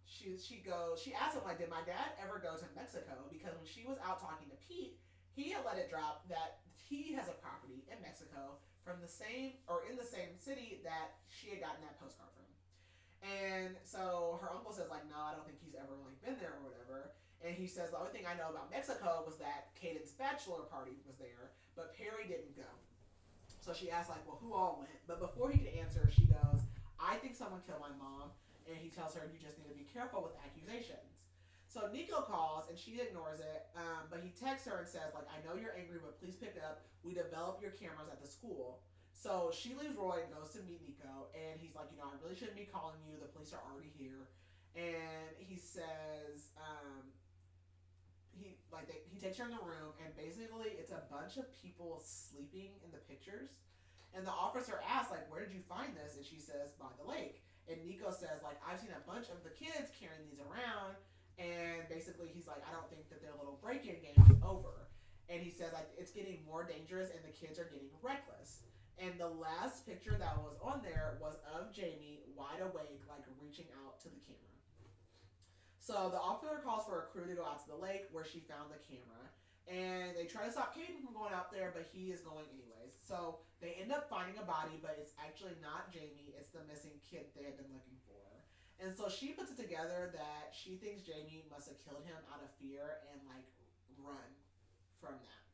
she asked him like, did my dad ever go to Mexico? Because when she was out talking to Pete, he had let it drop that he has a property in Mexico from the same or in the same city that she had gotten that postcard from. And so her uncle says like, no, I don't think he's ever like been there or whatever. And he says the only thing I know about Mexico was that Caden's bachelor party was there, but Perry didn't go. So she asks like, well, who all went? But before he could answer, she goes, I think someone killed my mom. And he tells her, you just need to be careful with accusations. So Nico calls, and she ignores it, but he texts her and says, like, I know you're angry, but please pick up. We developed your cameras at the school. So she leaves Roy and goes to meet Nico, and he's like, I really shouldn't be calling you. The police are already here. And he says, he takes her in the room, and basically it's a bunch of people sleeping in the pictures. And the officer asks, like, where did you find this? And she says, by the lake. And Nico says, like, I've seen a bunch of the kids carrying these around. And basically he's like, I don't think that their little break-in game is over. And he says, like, it's getting more dangerous and the kids are getting reckless. And the last picture that was on there was of Jamie wide awake, like reaching out to the camera. So the officer calls for a crew to go out to the lake where she found the camera. And they try to stop Caden from going out there, but he is going anyways. So they end up finding a body, but it's actually not Jamie. It's the missing kid they had been looking for. And so she puts it together that she thinks Jamie must have killed him out of fear and like run from that.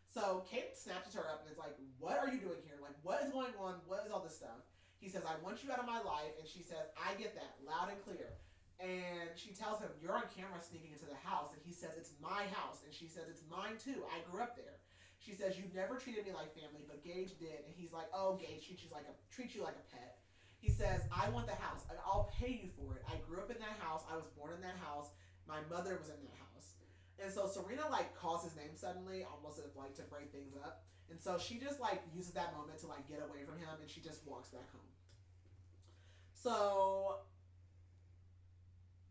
So Caden snatches her up and is like, what are you doing here? Like, what is going on? What is all this stuff? He says, I want you out of my life. And she says, I get that, loud and clear. And she tells him, you're on camera sneaking into the house. And he says, it's my house. And she says, it's mine too. I grew up there. She says, you've never treated me like family, but Gage did. And he's like, oh, Gage treats you like a pet. He says, I want the house. I'll pay you for it. I grew up in that house. I was born in that house. My mother was in that house. And so Serena like calls his name suddenly, almost as if like to break things up. And so she just like uses that moment to like get away from him, and she just walks back home. So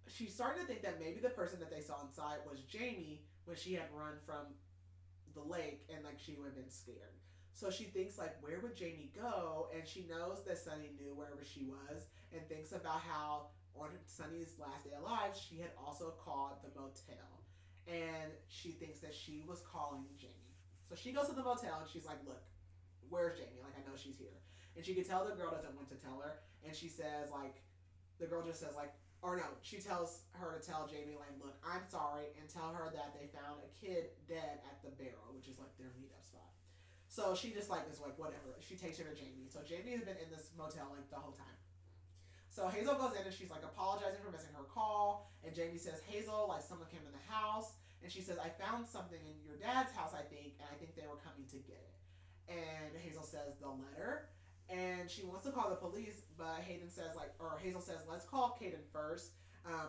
she's starting to think that maybe the person that they saw inside was Jamie when she had run from the lake and like she would have been scared. So she thinks like, where would Jamie go? And she knows that Sunny knew wherever she was, and thinks about how on Sunny's last day alive she had also called the motel, and she thinks that she was calling Jamie. So she goes to the motel and she's like, look, where's Jamie? Like, I know she's here. And she can tell the girl doesn't want to tell her, and she says like, the girl just says like, or no, she tells her to tell Jamie, like, look, I'm sorry, and tell her that they found a kid dead at the Barrel, which is like their meetup spot. So she just like is like, whatever. She takes her to Jamie. So Jamie has been in this motel like the whole time. So Hazel goes in and she's like apologizing for missing her call. And Jamie says, Hazel, like someone came in the house. And she says, I found something in your dad's house, I think, and I think they were coming to get it. And Hazel says, the letter. And she wants to call the police, but Hazel says, let's call Caden first,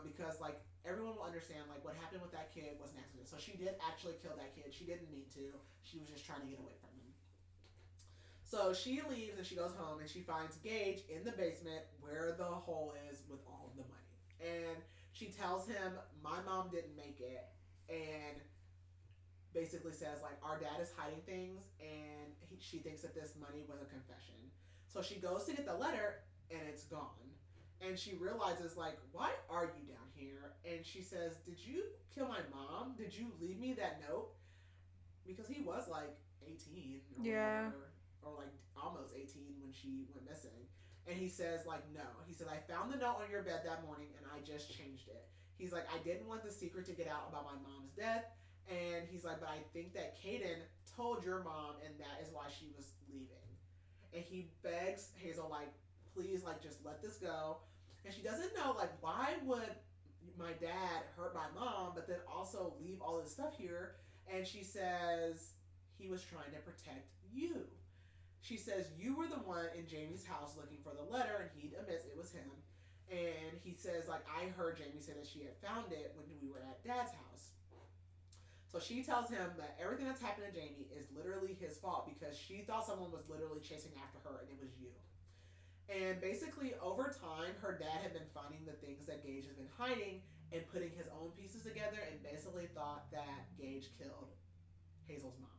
because like everyone will understand like what happened with that kid was an accident. So she did actually kill that kid. She didn't mean to. She was just trying to get away from him. So she leaves and she goes home and she finds Gage in the basement where the hole is with all of the money. And she tells him, my mom didn't make it, and basically says like, our dad is hiding things, and she thinks that this money was a confession. So she goes to get the letter, and it's gone. And she realizes, like, why are you down here? And she says, did you kill my mom? Did you leave me that note? Because he was, like, 18 or whatever, or, like, almost 18 when she went missing. And he says, like, no. He says, I found the note on your bed that morning and I just changed it. He's like, I didn't want the secret to get out about my mom's death. And he's like, but I think that Caden told your mom and that is why she was leaving. And he begs Hazel, like, please, like, just let this go. And she doesn't know, like, why would my dad hurt my mom, but then also leave all this stuff here? And she says, he was trying to protect you. She says, you were the one in Jamie's house looking for the letter, and he admits it was him. And he says, like, I heard Jamie say that she had found it when we were at Dad's house. So she tells him that everything that's happened to Jamie is literally his fault because she thought someone was literally chasing after her, and it was you. And basically, over time, her dad had been finding the things that Gage has been hiding and putting his own pieces together and basically thought that Gage killed Hazel's mom.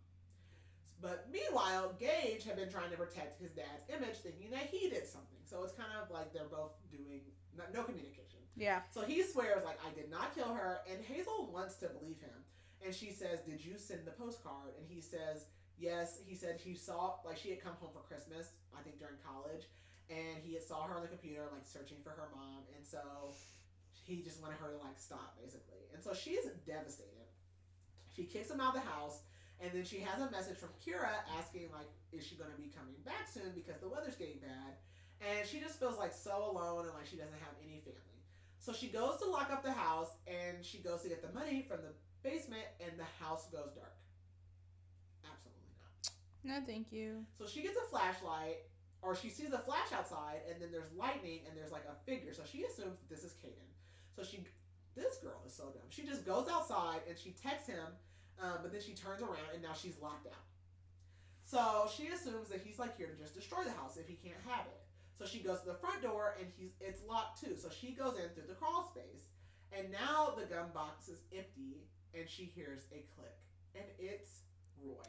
But meanwhile, Gage had been trying to protect his dad's image, thinking that he did something. So it's kind of like they're both doing no communication. Yeah. So he swears, like, I did not kill her, and Hazel wants to believe him. And she says, did you send the postcard? And he says, yes. He said he saw, like, she had come home for Christmas, I think during college, and he had saw her on the computer, like, searching for her mom, and so he just wanted her to, like, stop, basically. And so she's devastated. She kicks him out of the house, and then she has a message from Kira asking, like, is she going to be coming back soon because the weather's getting bad? And she just feels, like, so alone and like she doesn't have any family. So she goes to lock up the house, and she goes to get the money from the basement, and the house goes dark. Absolutely not. No, thank you. So she gets a flashlight, or she sees a flash outside, and then there's lightning, and there's like a figure. So she assumes that this is Caden. So this girl is so dumb. She just goes outside and she texts him, but then she turns around and now she's locked out. So she assumes that he's like here to just destroy the house if he can't have it. So she goes to the front door and it's locked too. So she goes in through the crawl space, and now the gun box is empty. And she hears a click. And it's Roy.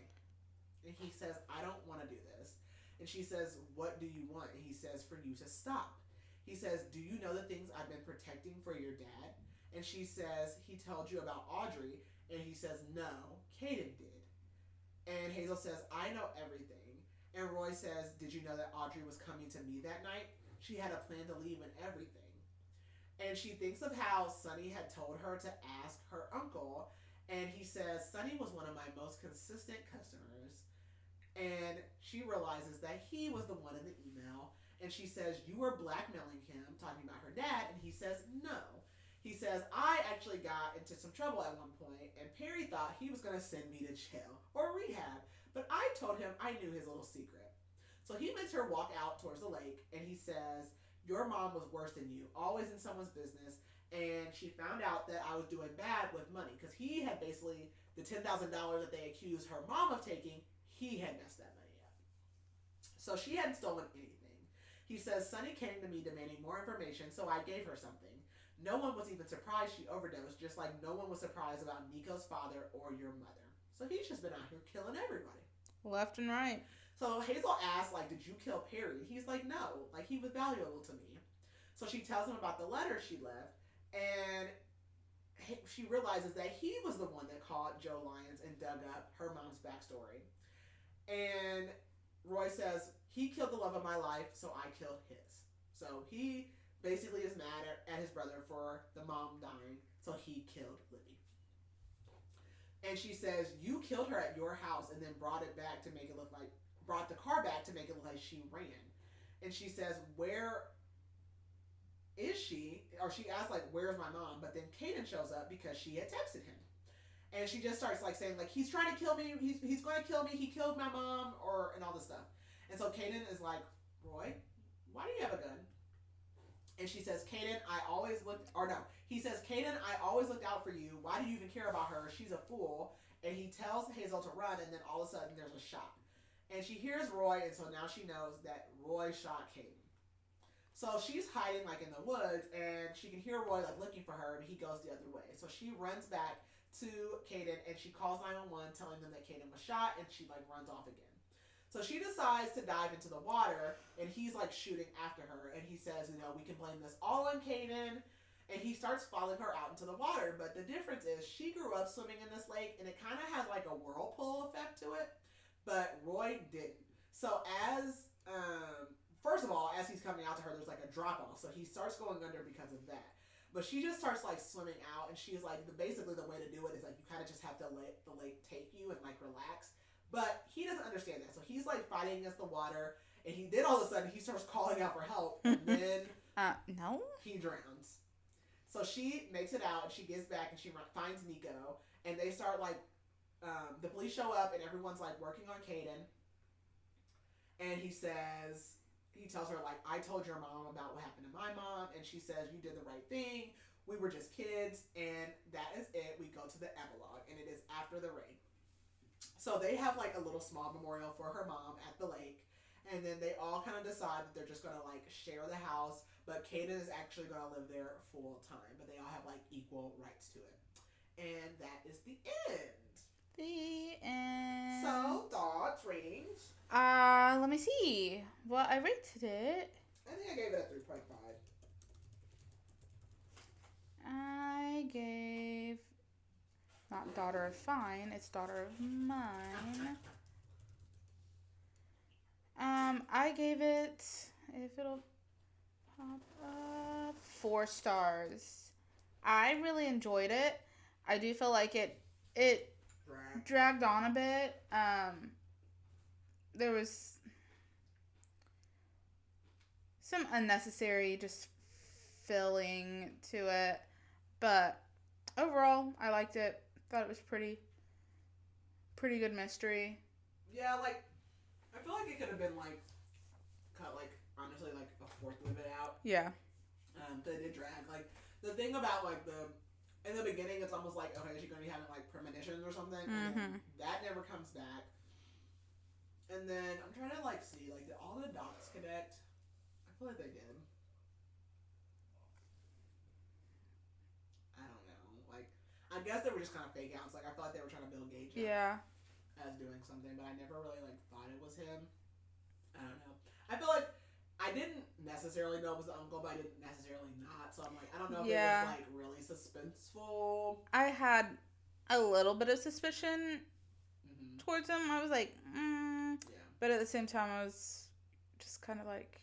And he says, I don't want to do this. And she says, what do you want? And he says, for you to stop. He says, do you know the things I've been protecting for your dad? And she says, he told you about Audrey. And he says, no, Caden did. And Hazel says, I know everything. And Roy says, did you know that Audrey was coming to me that night? She had a plan to leave and everything. And she thinks of how Sonny had told her to ask her uncle. And he says, Sonny was one of my most consistent customers. And she realizes that he was the one in the email. And she says, you were blackmailing him, talking about her dad. And he says, no. He says, I actually got into some trouble at one point. And Perry thought he was going to send me to jail or rehab. But I told him I knew his little secret. So he makes her walk out towards the lake. And he says, your mom was worse than you, always in someone's business, and she found out that I was doing bad with money, because he had basically, the $10,000 that they accused her mom of taking, he had messed that money up. So she hadn't stolen anything. He says, Sonny came to me demanding more information, so I gave her something. No one was even surprised she overdosed, just like no one was surprised about Nico's father or your mother. So he's just been out here killing everybody. Left and right. So Hazel asks, like, did you kill Perry? He's like, no. Like, he was valuable to me. So she tells him about the letter she left, and she realizes that he was the one that called Joe Lyons and dug up her mom's backstory. And Roy says, he killed the love of my life, so I killed his. So he basically is mad at his brother for the mom dying, so he killed Libby. And she says, you killed her at your house and then brought the car back to make it look like she ran. And she says, where is she? Or she asks, like, where's my mom? But then Caden shows up because she had texted him. And she just starts, like, saying, like, he's trying to kill me. He's going to kill me. He killed my mom, and all this stuff. And so Caden is like, Roy, why do you have a gun? And she says, Caden, he says, Caden, I always looked out for you. Why do you even care about her? She's a fool. And he tells Hazel to run, and then all of a sudden there's a shot. And she hears Roy, and so now she knows that Roy shot Caden. So she's hiding, like, in the woods, and she can hear Roy, like, looking for her, but he goes the other way. So she runs back to Caden, and she calls 911, telling them that Caden was shot, and she, like, runs off again. So she decides to dive into the water, and he's, like, shooting after her, and he says, we can blame this all on Caden, and he starts following her out into the water. But the difference is she grew up swimming in this lake, and it kind of has, like, a whirlpool effect to it, but Roy didn't. So as, first first of all, as he's coming out to her, there's like a drop off, so he starts going under because of that. But she just starts like swimming out, and she's like, basically the way to do it is like you kind of just have to let the lake take you and like relax. But he doesn't understand that, so he's like fighting against the water, and then all of a sudden he starts calling out for help, and then no, he drowns. So she makes it out, and she gets back, and she finds Nico, and they start like, the police show up, and everyone's like working on Caden, and he tells her like, I told your mom about what happened to my mom, and she says you did the right thing. We were just kids, and that is it. We go to the epilogue, and it is after the raid. So they have like a little small memorial for her mom at the lake, and then they all kind of decide that they're just gonna like share the house, but Caden is actually gonna live there full time, but they all have like equal rights to it. And that is the end. The end. So, thoughts, ratings? Let me see. Well, I rated it. I think I gave it a 3.5. I gave, not Daughter of Fine, it's Daughter of Mine. I gave it, if it'll pop up, 4 stars. I really enjoyed it. I do feel like it dragged on a bit. There was some unnecessary just filling to it, but overall I liked it. Thought it was pretty good mystery. Yeah, like I feel like it could have been like cut like honestly like a fourth of it out. Yeah. But it did drag. Like the thing about like in the beginning it's almost like, okay, is she gonna be having like premonitions or something? And then that never comes back. And then I'm trying to like see, like, did all the dots connect? I feel like they did. I don't know. Like, I guess they were just kind of fake outs. Like, I feel like they were trying to build Gage up as doing something, but I never really like thought it was him. I don't know. I feel like I didn't necessarily know it was the uncle, but I didn't necessarily not. So I'm like, I don't know if it was like really suspenseful. I had a little bit of suspicion towards him. I was like, but at the same time, I was just kind of like,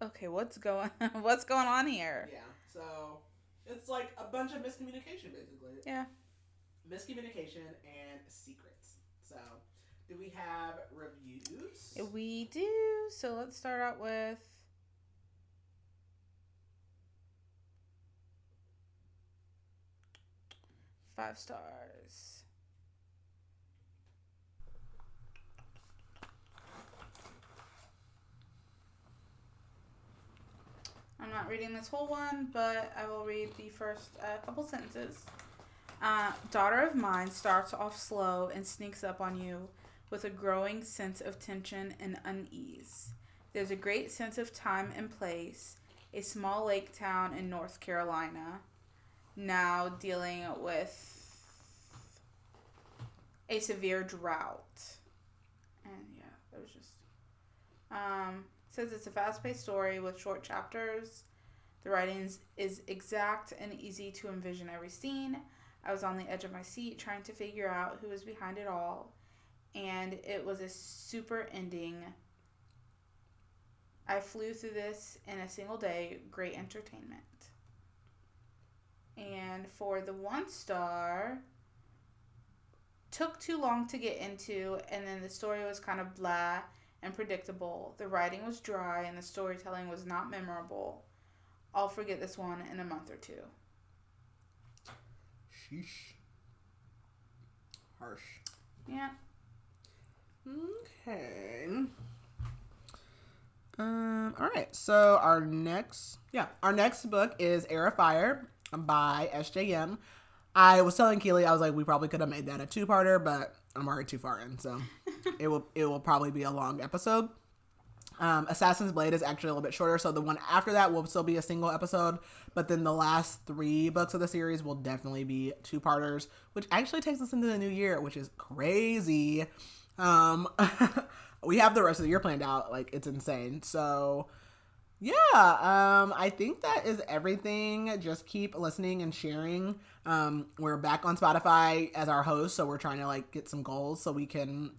okay, what's going on here? Yeah. So it's like a bunch of miscommunication, basically. Yeah. Miscommunication and secrets. So, do we have reviews? We do. So let's start out with five stars. I'm not reading this whole one, but I will read the first couple sentences. Daughter of Mine starts off slow and sneaks up on you with a growing sense of tension and unease. There's a great sense of time and place, a small lake town in North Carolina, now dealing with a severe drought. And yeah, it was just... says it's a fast-paced story with short chapters. The writing is exact and easy to envision every scene. I was on the edge of my seat trying to figure out who was behind it all. And it was a super ending. I flew through this in a single day. Great entertainment. And for the 1 star, took too long to get into, and then the story was kind of blah and predictable. The writing was dry, and the storytelling was not memorable. I'll forget this one in a month or 2. Sheesh. Harsh. Yeah. Okay. All right. So our next book is Air of Fire by SJM. I was telling Keely, I was like, we probably could have made that a 2-parter, but I'm already too far in, so it will probably be a long episode. Assassin's Blade is actually a little bit shorter, so the one after that will still be a single episode, but then the last 3 books of the series will definitely be 2-parters, which actually takes us into the new year, which is crazy. We have the rest of the year planned out, like, it's insane. So yeah, I think that is everything. Just keep listening and sharing. We're back on Spotify as our host, so we're trying to like get some goals so we can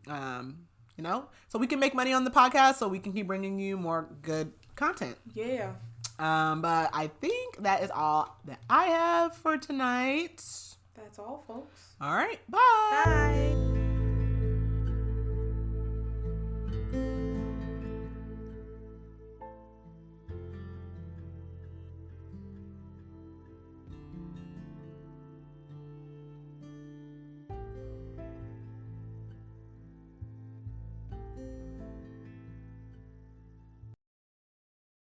You know, so we can make money on the podcast, so we can keep bringing you more good content. Yeah. But I think that is all that I have for tonight. That's all, folks. All right. Bye. Bye.